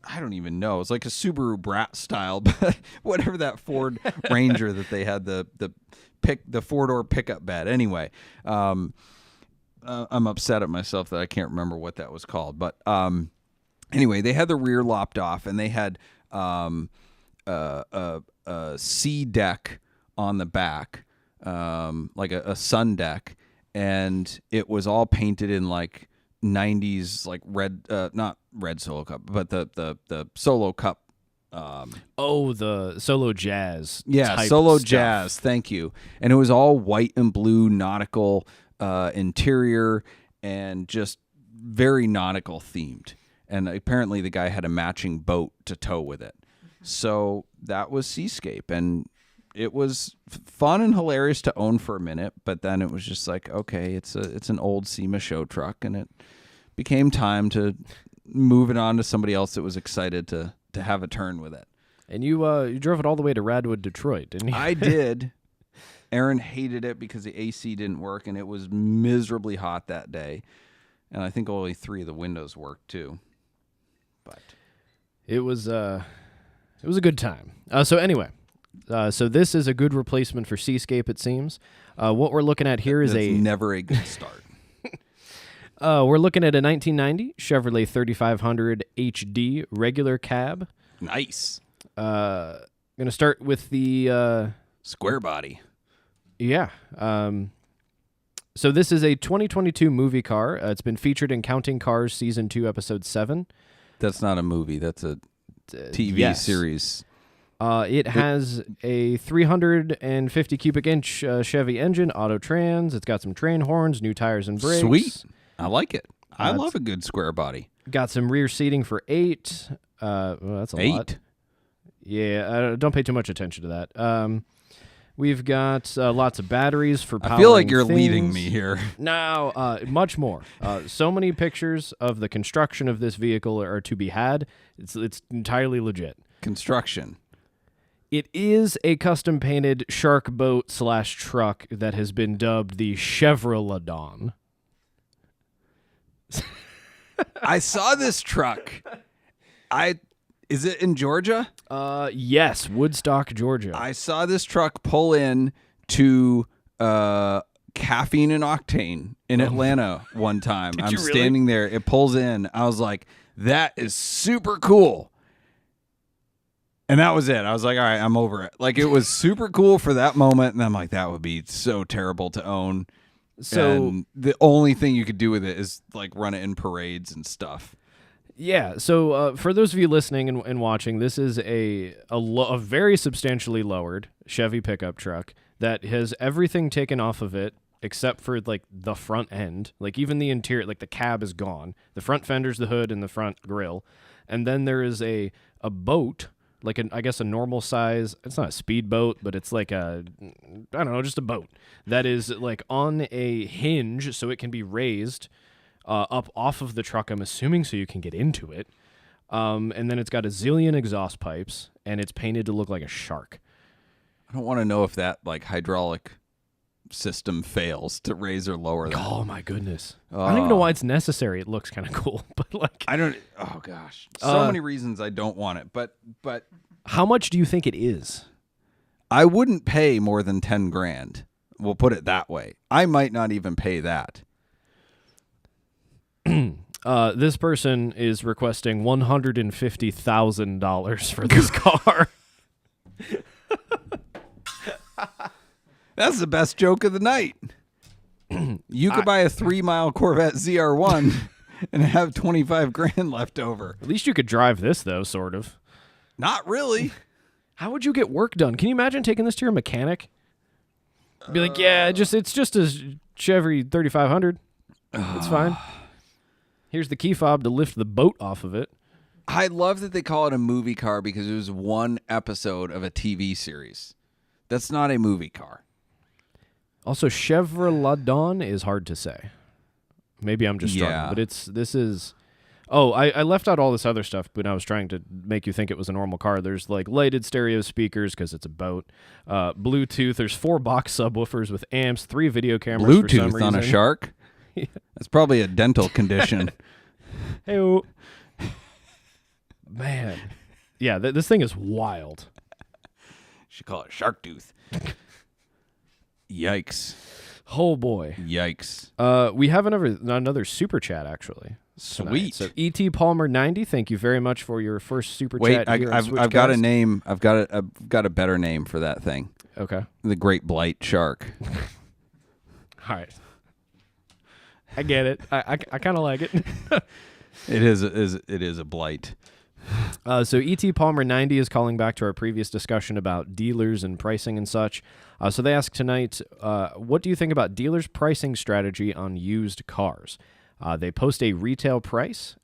I don't even know. It's like a Subaru Brat style, but whatever that Ford Ranger that they had the 4-door pickup bed. Anyway, I'm upset at myself that I can't remember what that was called. But anyway, they had the rear lopped off, and they had a C deck on the back, like a sun deck, and it was all painted in like 90s, like red, not red Solo Cup, but the Solo Cup. The Solo Jazz. Yeah, type Solo stuff. Jazz. Thank you. And it was all white and blue nautical interior and just very nautical themed. And apparently the guy had a matching boat to tow with it. So that was Seascape, and it was fun and hilarious to own for a minute, but then it was just like, okay, it's an old SEMA show truck, and it became time to move it on to somebody else that was excited to have a turn with it. And you drove it all the way to Radwood, Detroit, didn't you? I did. Aaron hated it because the AC didn't work, and it was miserably hot that day. And I think only 3 of the windows worked too. But It was a good time. So anyway, so this is a good replacement for Seascape, it seems. What we're looking at here is that's never a good start. we're looking at a 1990 Chevrolet 3500 HD regular cab. Nice. Gonna start with the Square body. yeah. So this is a 2022 movie car. It's been featured in Counting Cars Season 2, Episode 7. That's not a movie. That's a TV yes. series. It has a 350 cubic inch Chevy engine, auto trans. It's got some train horns, new tires and brakes. Sweet. I like it. I love a good square body. Got some rear seating for 8. Well, that's a 8? lot. Yeah, don't pay too much attention to that. We've got lots of batteries for powering I feel like you're things. leading me here. No, much more. So many pictures of the construction of this vehicle are to be had. It's entirely legit. Construction. It is a custom painted shark boat / truck that has been dubbed the Chevrolet. I saw this truck. Is it in Georgia? Yes, Woodstock, Georgia. I saw this truck pull in to Caffeine and Octane in Atlanta one time. I'm you really? standing there. It pulls in. I was like, that is super cool. And that was it. I was like, all right, I'm over it. Like, it was super cool for that moment. And I'm like, that would be so terrible to own. So and the only thing you could do with it is like run it in parades and stuff. yeah, so for those of you listening and watching, this is a very substantially lowered Chevy pickup truck that has everything taken off of it except for like the front end. Like even the interior, like the cab is gone. The front fenders, the hood, and the front grille. And then there is a boat, like I guess a normal size. It's not a speedboat, but it's like I don't know, just a boat that is like on a hinge so it can be raised up off of the truck, I'm assuming, so you can get into it. And then it's got a zillion exhaust pipes, and it's painted to look like a shark. I don't want to know if that like hydraulic system fails to raise or lower that. Oh my goodness! I don't even know why it's necessary. It looks kind of cool, but like I don't. Oh gosh, so many reasons I don't want it. But how much do you think it is? I wouldn't pay more than 10 grand. We'll put it that way. I might not even pay that. This person is requesting $150,000 for this car. That's the best joke of the night. You could buy a 3-mile Corvette ZR1 and have 25 grand left over. At least you could drive this, though, sort of. Not really. How would you get work done? Can you imagine taking this to your mechanic? Be like, yeah, it's just a Chevy 3500. It's fine. Here's the key fob to lift the boat off of it. I love that they call it a movie car because it was one episode of a TV series. That's not a movie car. Also, Chevrolet is hard to say. Maybe I'm just struggling, Yeah. but this is. Oh, I left out all this other stuff, but I was trying to make you think it was a normal car. There's like lighted stereo speakers because it's a boat. Bluetooth. There's 4 box subwoofers with amps, 3 video cameras. For some Bluetooth reason. on a shark? Yeah. That's probably a dental condition. Hey, man, yeah, this thing is wild. Should call it shark tooth. Yikes. Oh boy. Yikes. We have another super chat actually. Sweet. So E.T. Palmer 90, thank you very much for your first super Wait, chat here on I've got a Switchcast. name. I've got a better name for that thing. Okay. The Great Blight Shark. All right. I get it. I kind of like it. It is a blight. So E.T. Palmer 90 is calling back to our previous discussion about dealers and pricing and such. So they ask tonight, what do you think about dealers' pricing strategy on used cars? They post a retail price,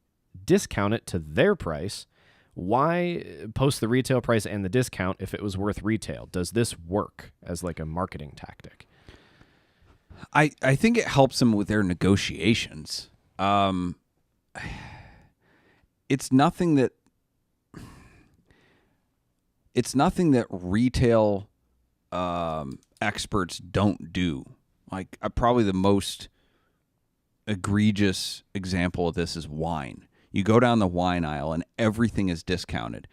discount it to their price. Why post the retail price and the discount if it was worth retail? Does this work as like a marketing tactic? I think it helps them with their negotiations. It's nothing that retail experts don't do. Like probably the most egregious example of this is wine. You go down the wine aisle and everything is discounted.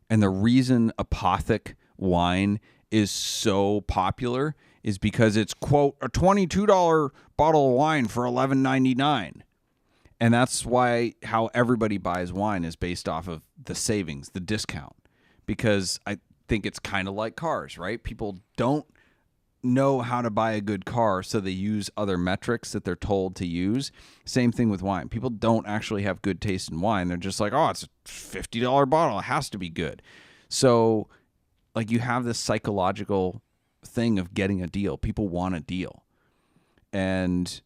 And the reason Apothic wine is so popular is because it's, quote, a $22 bottle of wine for $11.99. And that's how everybody buys wine is based off of the savings, the discount. Because I think it's kind of like cars, right? People don't know how to buy a good car, so they use other metrics that they're told to use. Same thing with wine. People don't actually have good taste in wine. They're just like, oh, it's a $50 bottle. It has to be good. So, like, you have this psychological thing of getting a deal. People want a deal. And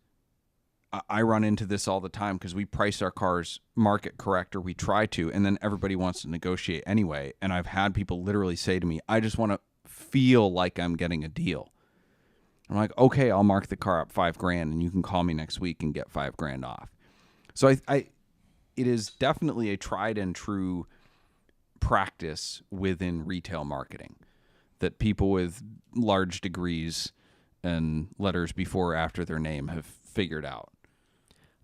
I run into this all the time because we price our cars market correct, or we try to, and then everybody wants to negotiate anyway. And I've had people literally say to me, I just want to feel like I'm getting a deal. I'm like, okay, I'll mark the car up $5,000 and you can call me next week and get $5,000 off. So it is definitely a tried and true practice within retail marketing that people with large degrees and letters before or after their name have figured out.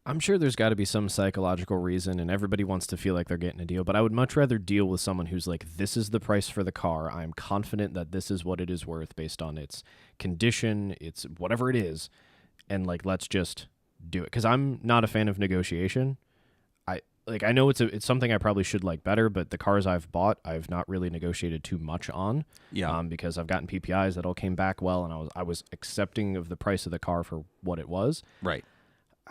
I'm sure there's got to be some psychological reason, and everybody wants to feel like they're getting a deal, but I would much rather deal with someone who's like, this is the price for the car. I'm confident that this is what it is worth based on its condition, its whatever it is, and like, let's just do it. Because I'm not a fan of negotiation. I know it's something I probably should like better, but the cars I've bought, I've not really negotiated too much on. Yeah. Because I've gotten PPIs that all came back well, and I was accepting of the price of the car for what it was. Right.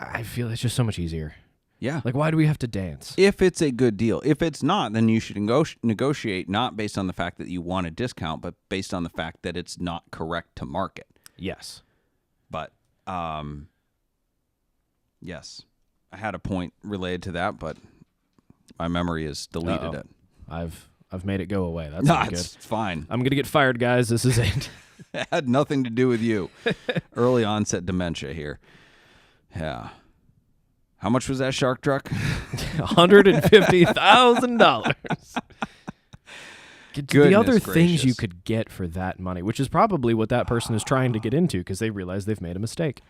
I feel it's just so much easier. Yeah. Like, why do we have to dance? If it's a good deal. If it's not, then you should negotiate not based on the fact that you want a discount, but based on the fact that it's not correct to market. Yes. But, yes. I had a point related to that, but my memory has deleted it. I've made it go away. That's No, not good. it's fine. I'm gonna get fired, guys. This is it. It had nothing to do with you. Early onset dementia here. Yeah. How much was that shark truck? $150,000. The other things you gracious. could get for that money, which is probably what that person is trying to get into because they realize they've made a mistake.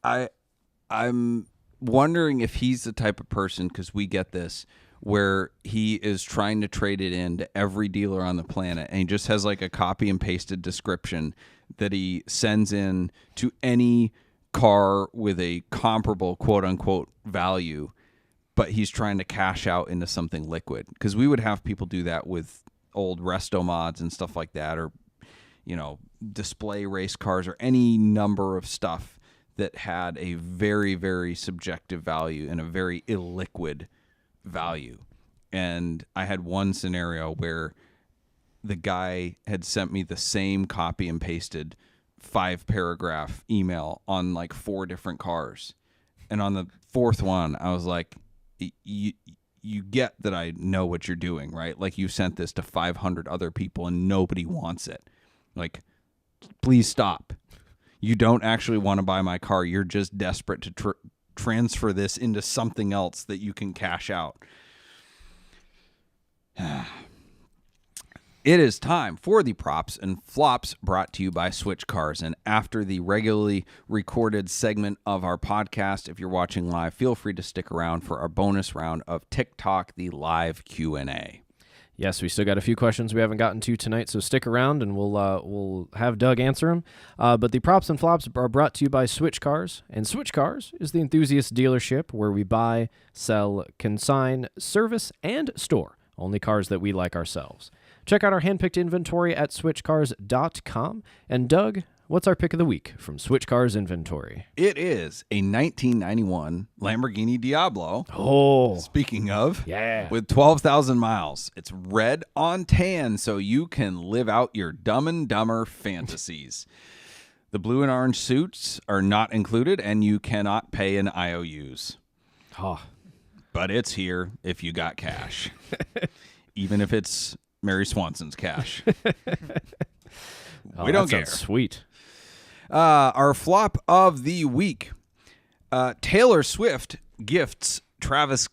I'm wondering if he's the type of person, because we get this, where he is trying to trade it in to every dealer on the planet, and he just has like a copy and pasted description that he sends in to any car with a comparable quote unquote value, but he's trying to cash out into something liquid. Because we would have people do that with old resto mods and stuff like that, or display race cars, or any number of stuff that had a very, very subjective value and a very illiquid value. And I had one scenario where the guy had sent me the same copy and pasted 5-paragraph email on like 4 different cars. And on the 4th one, I was like, you get that I know what you're doing, right? Like, you sent this to 500 other people and nobody wants it. Like, please stop. You don't actually want to buy my car. You're just desperate to transfer this into something else that you can cash out. It is time for the props and flops, brought to you by Switch Cars. And after the regularly recorded segment of our podcast, if you're watching live, feel free to stick around for our bonus round of TikTok, the live Q&A. Yes, we still got a few questions we haven't gotten to tonight, so stick around and we'll have Doug answer them. But the props and flops are brought to you by Switch Cars, and Switch Cars is the enthusiast dealership where we buy, sell, consign, service, and store only cars that we like ourselves. Check out our handpicked inventory at switchcars.com. And Doug, what's our pick of the week from Switch Cars inventory? It is a 1991 Lamborghini Diablo. Oh, Speaking of, yeah. with 12,000 miles. It's red on tan, so you can live out your Dumb and Dumber fantasies. The blue and orange suits are not included, and you cannot pay in IOUs. Oh, But it's here if you got cash, even if it's Mary Swanson's cash. We don't that care. sounds sweet. Our flop of the week. Taylor Swift gifts Travis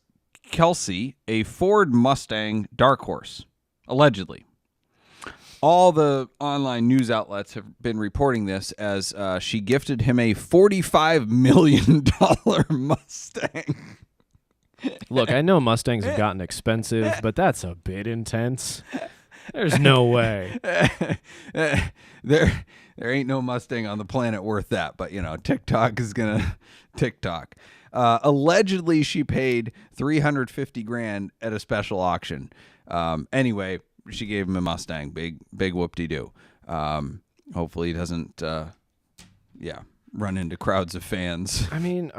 Kelce a Ford Mustang Dark Horse, allegedly. All the online news outlets have been reporting this as she gifted him a $45 million Mustang. Look, I know Mustangs have gotten expensive, but that's a bit intense. There's no way. There ain't no Mustang on the planet worth that, but TikTok is gonna TikTok. Allegedly, she paid $350,000 at a special auction. Anyway, she gave him a Mustang. Big whoop-de-doo. Hopefully, he doesn't run into crowds of fans. I mean,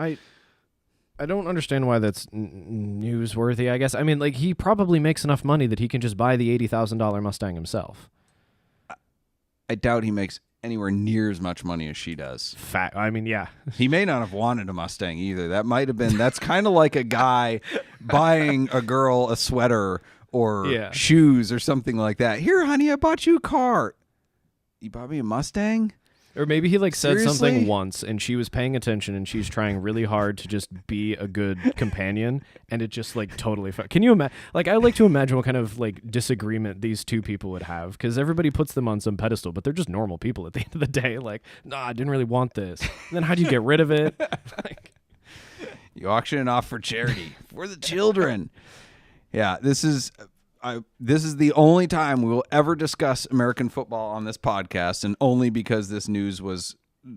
I don't understand why that's newsworthy, I guess. I mean, like, he probably makes enough money that he can just buy the $80,000 Mustang himself. I doubt he makes anywhere near as much money as she does. I mean, yeah. He may not have wanted a Mustang either. That's kind of like a guy buying a girl a sweater or shoes or something like that. Here, honey, I bought you a car. You bought me a Mustang? Or maybe he said Seriously? something once and she was paying attention and she's trying really hard to just be a good companion and it just totally can you imagine? I like to imagine what kind of disagreement these two people would have, because everybody puts them on some pedestal, but they're just normal people at the end of the day. Nah, I didn't really want this. And then how do you get rid of it? You auction it off for charity for the children. Yeah, this is the only time we will ever discuss American football on this podcast, and only because this news was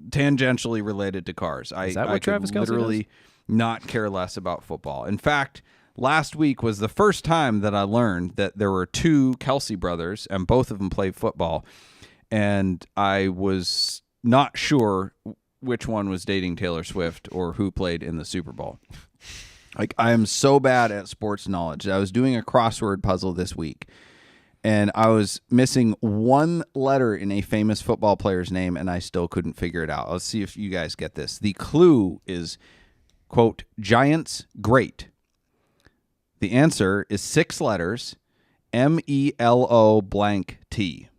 tangentially related to cars. Is that what I Travis could Kelce literally does? Not care less about football. In fact, last week was the first time that I learned that there were two Kelce brothers, and both of them played football, and I was not sure which one was dating Taylor Swift or who played in the Super Bowl. I am so bad at sports knowledge. I was doing a crossword puzzle this week, and I was missing one letter in a famous football player's name, and I still couldn't figure it out. Let's see if you guys get this. The clue is, quote, Giants great. The answer is 6 letters, MELO blank T.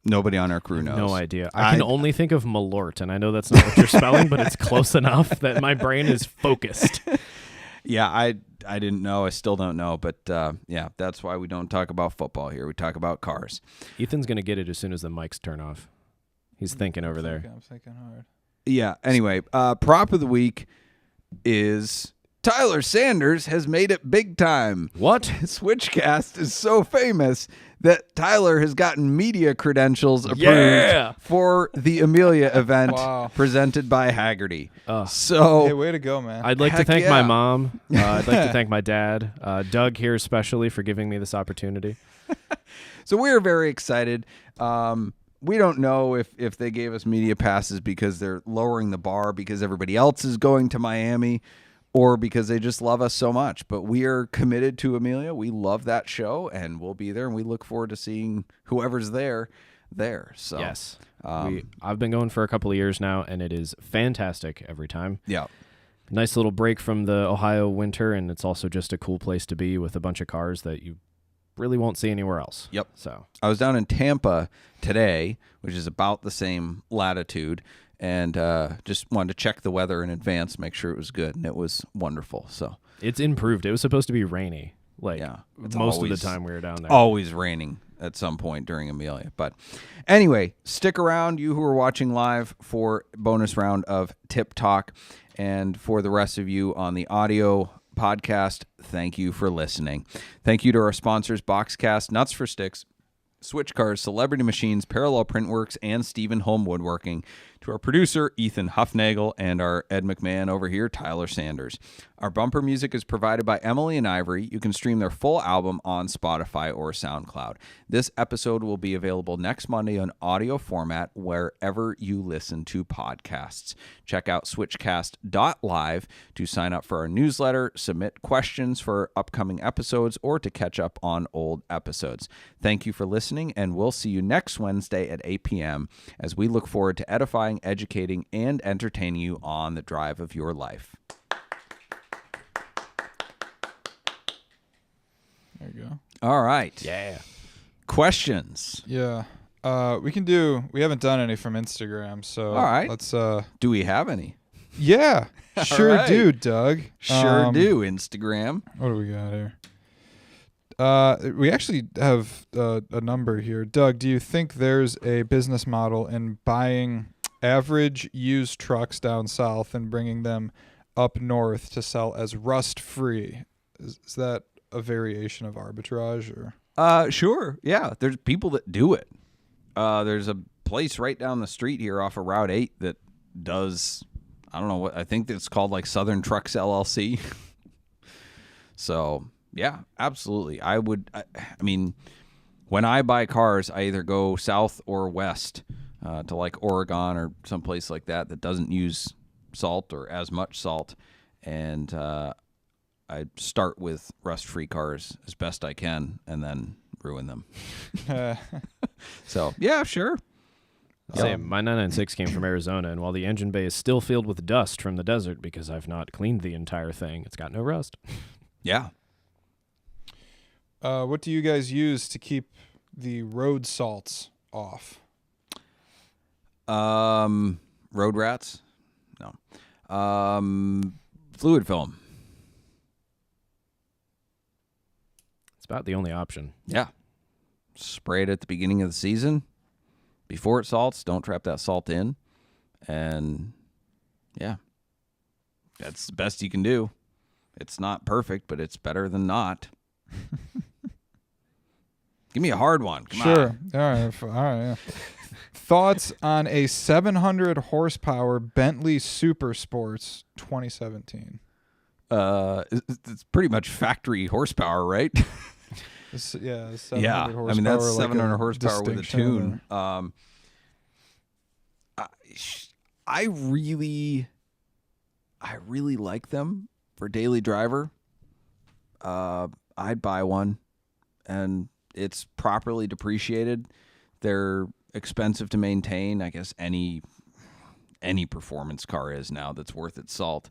Nobody on our crew knows. No idea. I can only think of Malort, and I know that's not what you're spelling, but it's close enough that my brain is focused. Yeah, I didn't know. I still don't know. But, that's why we don't talk about football here. We talk about cars. Ethan's going to get it as soon as the mics turn off. He's thinking over there. I'm thinking hard. Yeah, anyway, prop of the week is Tyler Sanders has made it big time. What? Switchcast is so famous that Tyler has gotten media credentials approved for the Amelia event presented by Haggerty. Hey, way to go, man. I'd like to thank my mom. I'd like to thank my dad, Doug here especially, for giving me this opportunity. So we're very excited. We don't know if they gave us media passes because they're lowering the bar because everybody else is going to Miami, or because they just love us so much. But we are committed to Amelia. We love that show, and we'll be there, and we look forward to seeing whoever's there. So yes. I've been going for a couple of years now, and it is fantastic every time. Yeah. Nice little break from the Ohio winter, and it's also just a cool place to be with a bunch of cars that you really won't see anywhere else. Yep. So I was down in Tampa today, which is about the same latitude, and just wanted to check the weather in advance, make sure it was good, and it was wonderful. So it's improved. It was supposed to be rainy, most of the time we were down there. Always raining at some point during Amelia. But anyway, stick around, you who are watching live, for bonus round of Tip Talk, and for the rest of you on the audio podcast. Thank you for listening. Thank you to our sponsors, Boxcast, Nuts for Sticks, Switch Cars, Celebrity Machines, Parallel Printworks, and Stephen Holm Woodworking. To our producer, Ethan Huffnagel, and our Ed McMahon over here, Tyler Sanders. Our bumper music is provided by Emily and Ivory. You can stream their full album on Spotify or SoundCloud. This episode will be available next Monday on audio format wherever you listen to podcasts. Check out switchcast.live to sign up for our newsletter, submit questions for upcoming episodes, or to catch up on old episodes. Thank you for listening, and we'll see you next Wednesday at 8 p.m. as we look forward to edifying, educating, and entertaining you on the drive of your life. There you go. All right. Yeah. Questions. Yeah. We haven't done any from Instagram, so All right. let's Do we have any? yeah. Sure right. do, Doug. Sure do, Instagram. What do we got here? We actually have a number here. Doug, do you think there's a business model in buying average used trucks down south and bringing them up north to sell as rust-free? Is that a variation of arbitrage, or? Sure. Yeah, there's people that do it. There's a place right down the street here off of Route 8 that does, I don't know what, I think it's called like Southern Trucks LLC. So, yeah, absolutely. I mean, when I buy cars, I either go south or west to like Oregon or someplace like that doesn't use salt or as much salt. And I start with rust-free cars as best I can and then ruin them. So, yeah, sure. Same. My 996 came from Arizona, and while the engine bay is still filled with dust from the desert because I've not cleaned the entire thing, it's got no rust. Yeah. What do you guys use to keep the road salts off? Road rats? No. Fluid film. It's about the only option. Yeah. Spray it at the beginning of the season. Before it salts, don't trap that salt in. And, yeah, that's the best you can do. It's not perfect, but it's better than not. Give me a hard one. Come Sure. on. All right. All right. Yeah. Thoughts on a 700 horsepower Bentley Super Sports 2017? It's pretty much factory horsepower, right? Yeah. 700 Yeah. horsepower, I mean, that's like 700 horsepower with a distinction tune. I really like them for daily driver. I'd buy one, and it's properly depreciated. They're expensive to maintain. I guess any performance car is now that's worth its salt.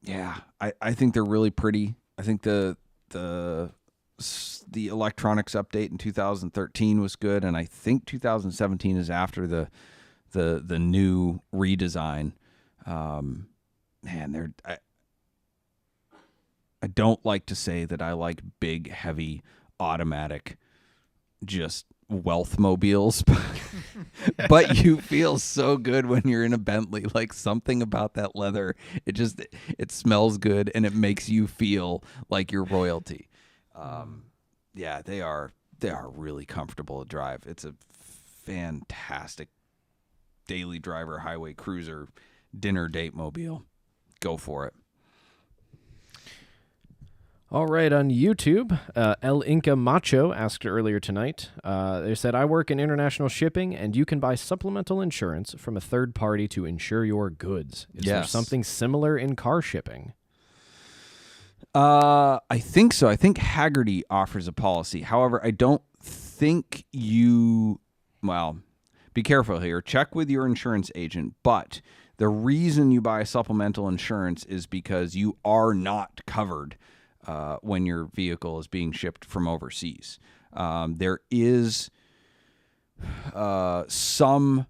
Yeah, I think they're really pretty. I think the electronics update in 2013 was good, and I think 2017 is after the new redesign. Man, I don't like to say that I like big, heavy, automatic, just wealth mobiles, but you feel so good when you're in a Bentley. Like, something about that leather, it smells good, and it makes you feel like you're royalty. Yeah, they are really comfortable to drive. It's a fantastic daily driver, highway cruiser, dinner date mobile. Go for it. All right, on YouTube, El Inca Macho asked earlier tonight. They said, I work in international shipping, and you can buy supplemental insurance from a third party to insure your goods. Is there Yes. something similar in car shipping? I think so. I think Haggerty offers a policy. However, I don't think well, be careful here. Check with your insurance agent. But the reason you buy supplemental insurance is because you are not covered when your vehicle is being shipped from overseas. There is some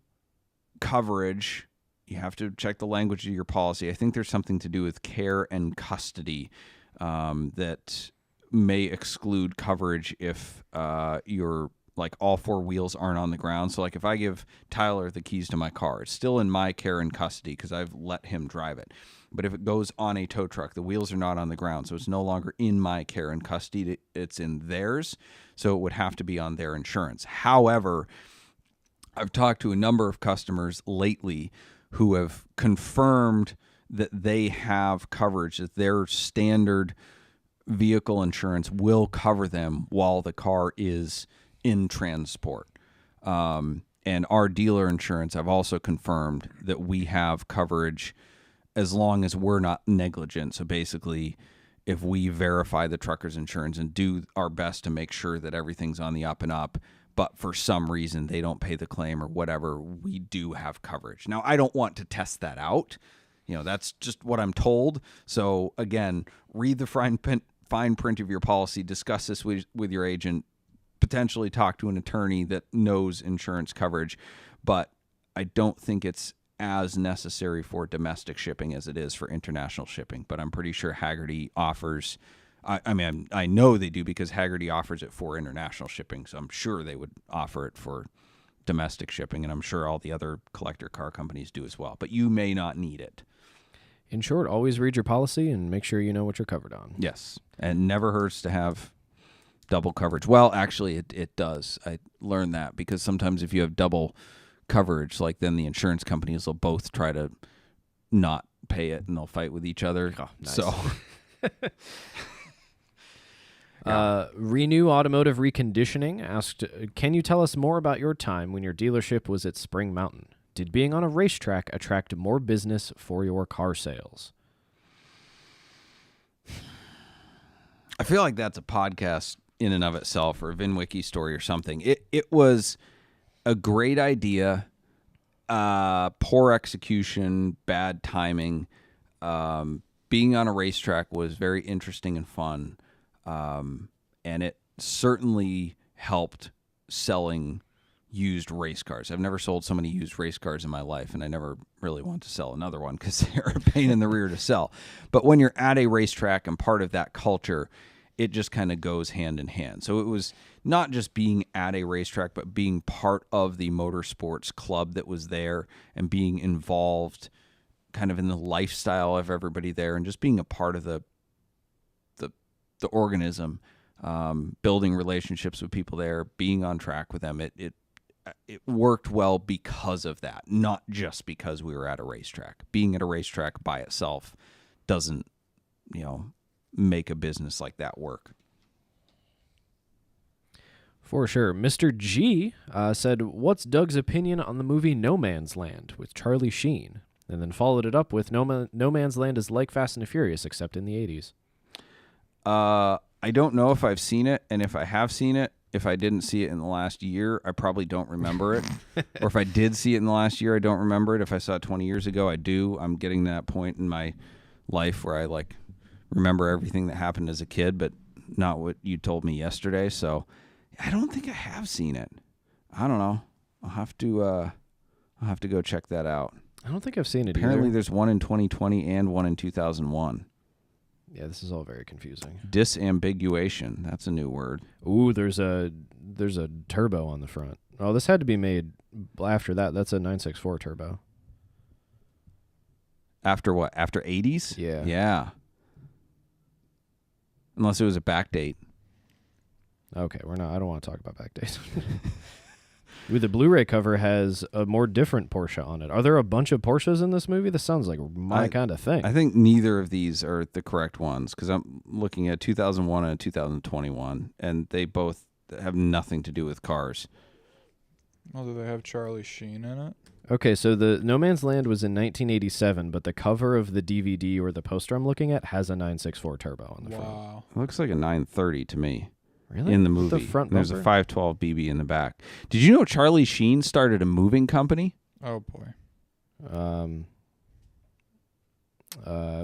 coverage. You have to check the language of your policy. I think there's something to do with care and custody that may exclude coverage if your like all four wheels aren't on the ground. So like if I give Tyler the keys to my car, it's still in my care and custody because I've let him drive it. But if it goes on a tow truck, the wheels are not on the ground, so it's no longer in my care and custody. It's in theirs, so it would have to be on their insurance. However, I've talked to a number of customers lately who have confirmed that they have coverage, that their standard vehicle insurance will cover them while the car is in transport. And our dealer insurance, I've also confirmed that we have coverage as long as we're not negligent. So basically, if we verify the trucker's insurance and do our best to make sure that everything's on the up and up, but for some reason they don't pay the claim or whatever, we do have coverage. Now, I don't want to test that out. That's just what I'm told. So again, read the fine print of your policy, discuss this with your agent, potentially talk to an attorney that knows insurance coverage, but I don't think it's as necessary for domestic shipping as it is for international shipping. But I'm pretty sure Hagerty offers, I know they do because Hagerty offers it for international shipping, so I'm sure they would offer it for domestic shipping, and I'm sure all the other collector car companies do as well. But you may not need it. In short, always read your policy and make sure you know what you're covered on. Yes, and never hurts to have double coverage. Well, actually, it does. I learned that because sometimes if you have double coverage, like then the insurance companies will both try to not pay it and they'll fight with each other. Oh, nice. So, Renew Automotive Reconditioning asked, can you tell us more about your time when your dealership was at Spring Mountain? Did being on a racetrack attract more business for your car sales? I feel like that's a podcast in and of itself, or a VinWiki story or something. It was a great idea, poor execution, bad timing. Being on a racetrack was very interesting and fun, and it certainly helped selling used race cars. I've never sold so many used race cars in my life, and I never really want to sell another one because they're a pain in the rear to sell. But when you're at a racetrack and part of that culture, it just kind of goes hand in hand. So it was not just being at a racetrack, but being part of the motorsports club that was there and being involved kind of in the lifestyle of everybody there and just being a part of the organism, building relationships with people there, being on track with them. It worked well because of that, not just because we were at a racetrack. Being at a racetrack by itself doesn't, make a business like that work. For sure. Mr. G said, what's Doug's opinion on the movie No Man's Land with Charlie Sheen? And then followed it up with No Man's Land is like Fast and the Furious, except in the 80s. I don't know if I've seen it, and if I have seen it, if I didn't see it in the last year, I probably don't remember it. Or if I did see it in the last year, I don't remember it. If I saw it 20 years ago, I do. I'm getting to that point in my life where I remember everything that happened as a kid, but not what you told me yesterday. So I don't think I have seen it. I don't know. I'll have to go check that out. I don't think I've seen it Apparently either. there's one in 2020 and one in 2001. Yeah, this is all very confusing. Disambiguation. That's a new word. Ooh, there's a turbo on the front. Oh, this had to be made after that. That's a 964 turbo. After what? After 80s? Yeah. Yeah. Unless it was a backdate. Okay, I don't want to talk about backdates. Ooh, the Blu-ray cover has a more different Porsche on it. Are there a bunch of Porsches in this movie? This sounds like my kind of thing. I think neither of these are the correct ones because I'm looking at 2001 and 2021, and they both have nothing to do with cars. Well, do they have Charlie Sheen in it? Okay, so the No Man's Land was in 1987, but the cover of the DVD or the poster I'm looking at has a 964 turbo on the front. Wow. It looks like a 930 to me. Really? In the movie. The front There's a bumper? 512 BB in the back. Did you know Charlie Sheen started a moving company? Oh, boy.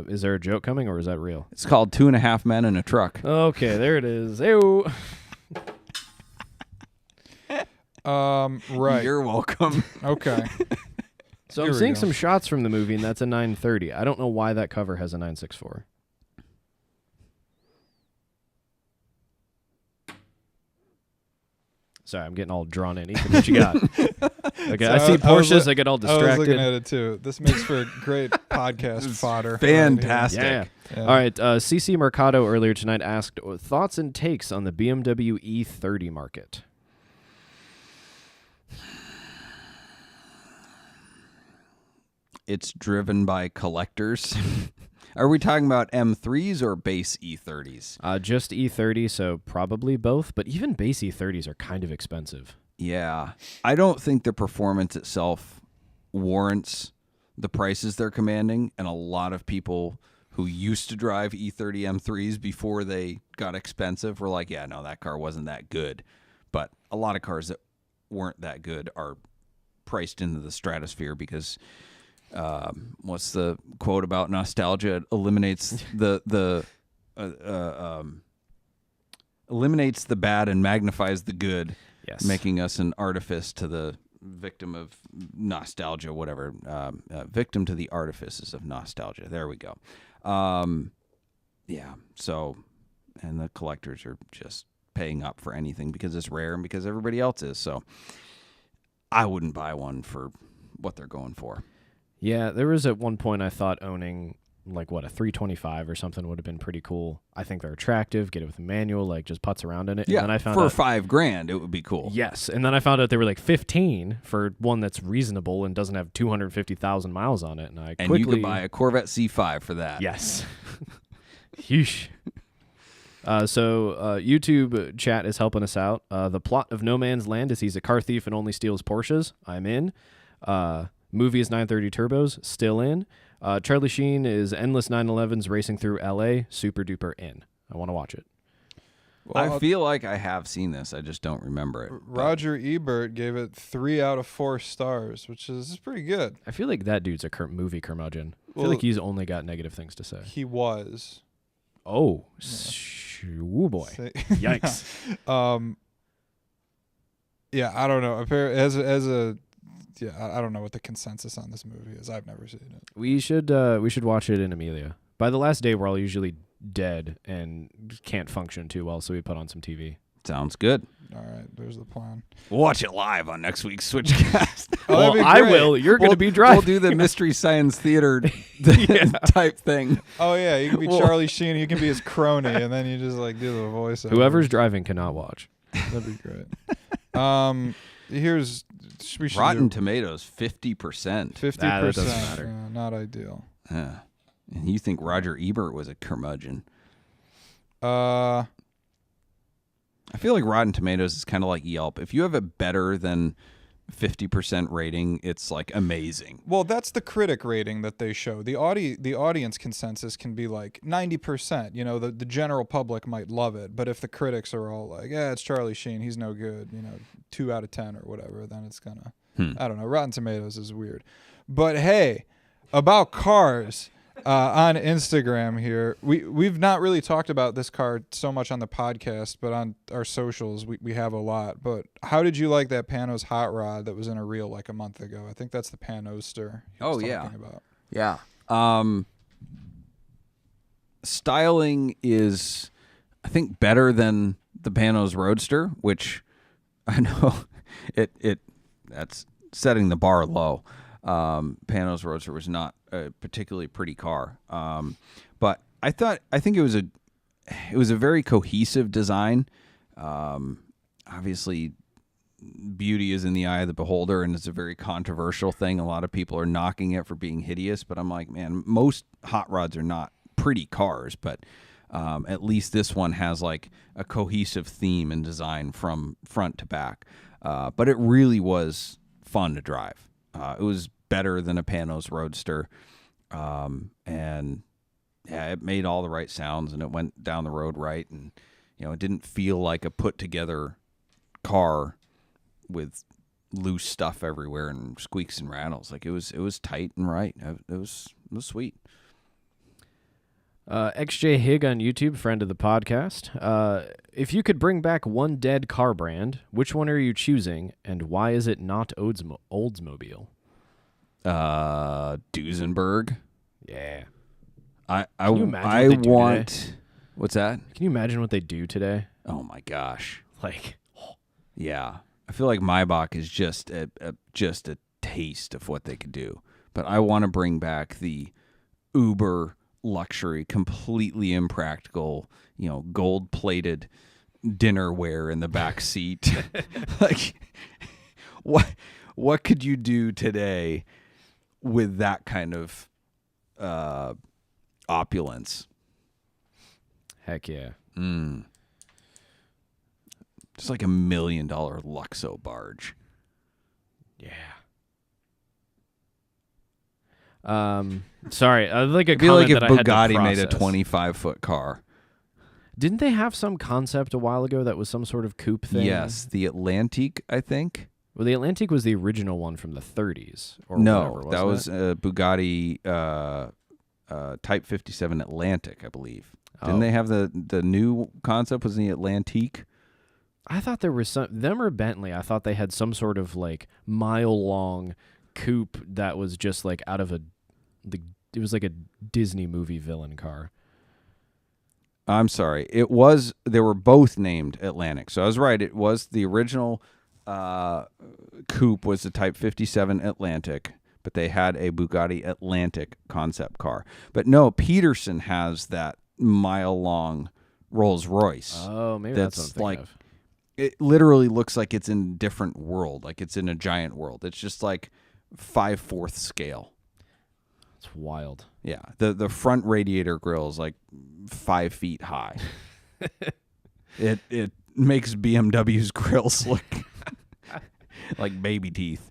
Is there a joke coming, or is that real? It's called 2.5 Men in a Truck. Okay, there it is. Ew. Right. You're welcome. Okay. So Here I'm we seeing go. some shots from the movie, and that's a 930. I don't know why that cover has a 964. Sorry, I'm getting all drawn in. Ethan, what you got? Okay, So I see I was Porsches, loo- I get all I was looking distracted. at it too. This makes for great podcast fodder. Fantastic. Yeah. Yeah. All right, CC Mercado earlier tonight asked thoughts and takes on the BMW E30 market. It's driven by collectors. Are we talking about M3s or base E30s? Just E30, so probably both, but even base E30s are kind of expensive. Yeah. I don't think the performance itself warrants the prices they're commanding, and a lot of people who used to drive E30 M3s before they got expensive were like, yeah, no, that car wasn't that good. But a lot of cars that weren't that good are priced into the stratosphere because what's the quote about nostalgia? It eliminates eliminates the bad and magnifies the good. Yes. Making us an artifice to the victim of nostalgia, whatever. Victim to the artifices of nostalgia. There we go. Yeah. So, and the collectors are just paying up for anything because it's rare and because everybody else is. So, I wouldn't buy one for what they're going for. Yeah, there was at one point I thought owning like a 325 or something would have been pretty cool. I think they're attractive. Get it with a manual, like just putz around in it. Yeah, and then I found for out, $5,000, it would be cool. Yes, and then I found out they were like 15 for one that's reasonable and doesn't have 250,000 miles on it. And you could buy a Corvette C5 for that. Yes. Yeesh. So YouTube chat is helping us out. The plot of No Man's Land is he's a car thief and only steals Porsches. I'm in. Movie is 930 Turbos. Still in. Charlie Sheen is endless 911s racing through L.A. Super duper in. I want to watch it. Well, I feel like I have seen this. I just don't remember it. Roger Ebert gave it 3 out of 4 stars, which is pretty good. I feel like that dude's a movie curmudgeon. I feel Well, like he's only got negative things to say. He was. Oh, ooh boy. Yikes. Yeah, I don't know. As a I don't know what the consensus on this movie is. I've never seen it. We should watch it in Amelia. By the last day, we're all usually dead and can't function too well, so we put on some TV. Sounds good. All right, there's the plan. We'll watch it live on next week's Switchcast. Oh, that'd be I great. will. You're going to be driving. We'll do the Mystery Science Theater type thing. Oh yeah, you can be Charlie Sheen. You can be his crony, and then you just like do the voice. Whoever's driving cannot watch. That'd be great. Here's we should Rotten do Tomatoes, 50%. 50%. That doesn't matter. Not ideal. Yeah. And you think Roger Ebert was a curmudgeon. Uh, I feel like Rotten Tomatoes is kind of like Yelp. If you have a better than 50% rating, it's like amazing. well, that's the critic rating that they show. The audience consensus can be like 90%. You know, the general public might love it, but if the critics are all like, "Yeah, it's Charlie Sheen, he's no good," 2 out of 10 or whatever, then it's gonna. I don't know. Rotten Tomatoes is weird, but hey, about cars. On Instagram here, we've not really talked about this car so much on the podcast, but on our socials we have a lot. But how did you like that Panos hot rod that was in a reel like a month ago? I think that's the Panoster. About. Yeah. Styling is, I think, better than the Panos Roadster, which I know that's setting the bar low. Panos Roadster was not a particularly pretty car, but I think it was a very cohesive design. Obviously, beauty is in the eye of the beholder, and it's a very controversial thing. A lot of people are knocking it for being hideous, but I'm like, man, most hot rods are not pretty cars, but at least this one has like a cohesive theme and design from front to back. But it really was fun to drive. It was better than a Panos Roadster, and yeah, it made all the right sounds, and it went down the road right, and it didn't feel like a put together car with loose stuff everywhere and squeaks and rattles. Like it was tight and right. It was sweet. XJ Hig on YouTube, friend of the podcast. If you could bring back one dead car brand, which one are you choosing, and why is it not Oldsmobile? Duesenberg. Yeah. I Can you imagine what they do want. today? What's that? Can you imagine what they do today? Oh my gosh. Like, Yeah. I feel like Maybach is just a taste of what they could do. But I want to bring back the uber luxury, completely impractical, gold-plated dinnerware in the back seat. Like, what could you do today with that kind of opulence? Heck yeah. Just like $1 million Luxo barge. Yeah. Sorry, I like a I feel like if comment that I had to Bugatti made a process. 25-foot car. Didn't they have some concept a while ago that was some sort of coupe thing? Yes, the Atlantique, I think. Well, the Atlantic was the original one from the 30s. Or No, whatever, that was wasn't Bugatti Type 57 Atlantic, I believe. it? Didn't they have the new concept was the Atlantique? I thought there was them or Bentley. I thought they had some sort of like mile-long coupe that was just like out of it was like a Disney movie villain car. I'm sorry. They were both named Atlantic. So I was right. It was the original coupe was the Type 57 Atlantic, but they had a Bugatti Atlantic concept car. But no, Peterson has that mile-long Rolls Royce. Oh, maybe that's what I'm thinking like of. it literally looks like it's in a different world, like it's in a giant world. It's just like 5/4 scale. It's wild. Yeah, the front radiator grill is like 5 feet high. It makes BMW's grills look like baby teeth.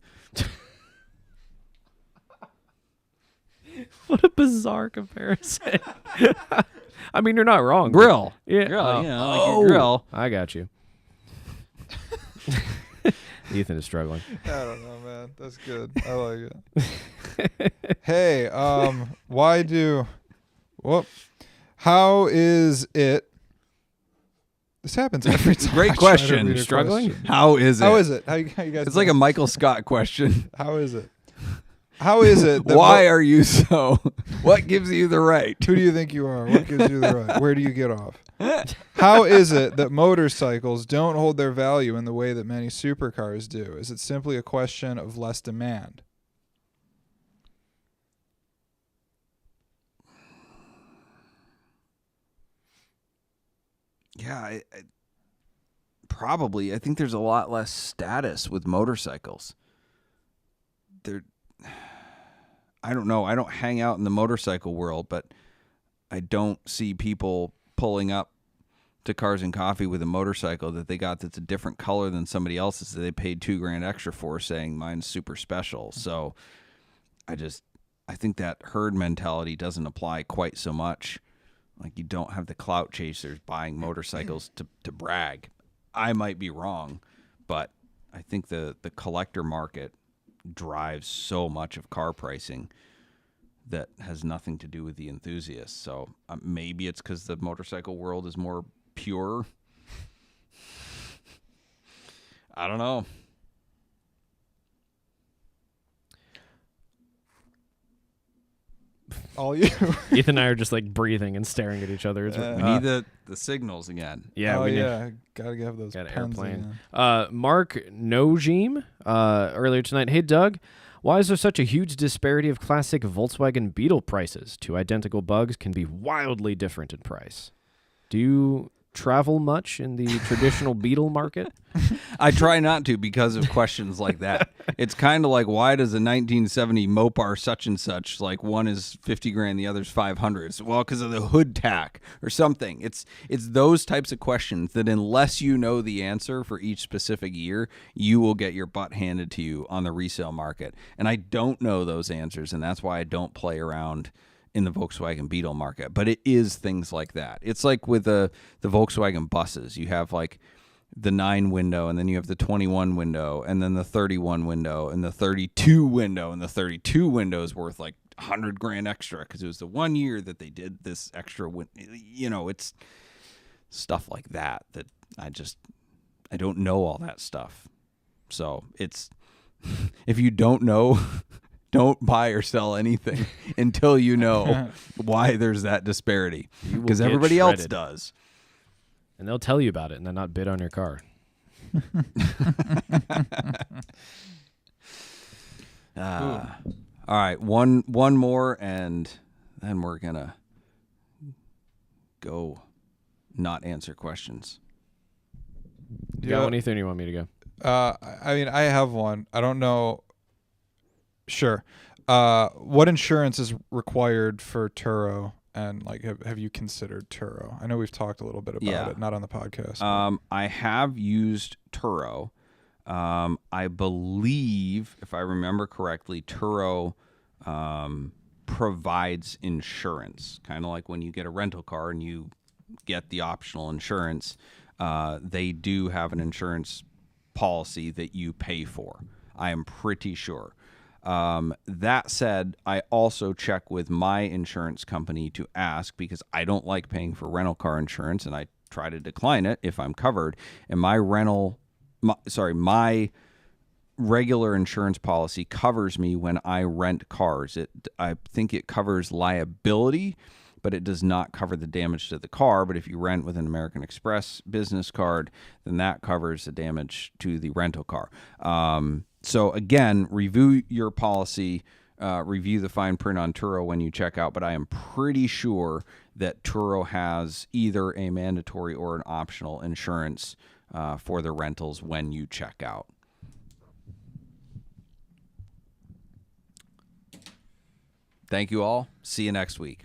What a bizarre comparison. I mean, you're not wrong. Grill, Yeah. grill, Oh. like your grill. I got you. Ethan is struggling. I don't know, man. That's good. I like it. Hey, how is it? This happens every time. Great I try to question. read a Struggling? question. How is it? How is it? How you guys? It's like a Michael Scott question. How is it? How is it? That Why are you so? What gives you the right? Who do you think you are? What gives you the right? Where do you get off? How is it that motorcycles don't hold their value in the way that many supercars do? Is it simply a question of less demand? Yeah, probably. I think there's a lot less status with motorcycles. I don't know. I don't hang out in the motorcycle world, but I don't see people pulling up to Cars and Coffee with a motorcycle that they got that's a different color than somebody else's that they paid $2,000 extra for, saying mine's super special. So I think that herd mentality doesn't apply quite so much. Like, you don't have the clout chasers buying motorcycles to brag. I might be wrong, but I think the collector market drives so much of car pricing that has nothing to do with the enthusiasts. So maybe it's because the motorcycle world is more pure. I don't know. All you. Ethan and I are just like breathing and staring at each other. As We need the signals again. yeah, oh we need yeah. Gotta have those got an pens airplane. again. Mark Nojim earlier tonight. Hey, Doug, why is there such a huge disparity of classic Volkswagen Beetle prices? Two identical bugs can be wildly different in price. Do you travel much in the traditional Beetle market? I try not to because of questions like that. It's kind of like, why does a 1970 Mopar such and such, like one is $50,000, the other's $500? Well, because of the hood tack or something. It's those types of questions that unless you know the answer for each specific year, you will get your butt handed to you on the resale market. And I don't know those answers, and that's why I don't play around in the Volkswagen Beetle market. But it is things like that. It's like with the Volkswagen buses. You have like the 9 window, and then you have the 21 window, and then the 31 window, and the 32 window, and the 32 window is worth like $100,000 extra because it was the 1 year that they did this extra. It's stuff like that I don't know all that stuff. So it's if you don't know. Don't buy or sell anything until you know why there's that disparity, You will because get everybody else shredded. does. And they'll tell you about it and then not bid on your car. All right, one more, and then we're gonna go not answer questions. You got anything you want me to go? I mean, I have one. I don't know. Sure. What insurance is required for Turo? And like, have you considered Turo? I know we've talked a little bit about it, not on the podcast. I have used Turo. I believe, if I remember correctly, Turo provides insurance, kind of like when you get a rental car and you get the optional insurance. They do have an insurance policy that you pay for. I am pretty sure. That said, I also check with my insurance company to ask, because I don't like paying for rental car insurance, and I try to decline it if I'm covered. And my regular insurance policy covers me when I rent cars. I think it covers liability, but it does not cover the damage to the car. But if you rent with an American Express business card, then that covers the damage to the rental car. So again, review your policy, review the fine print on Turo when you check out, but I am pretty sure that Turo has either a mandatory or an optional insurance for the rentals when you check out. Thank you all. See you next week.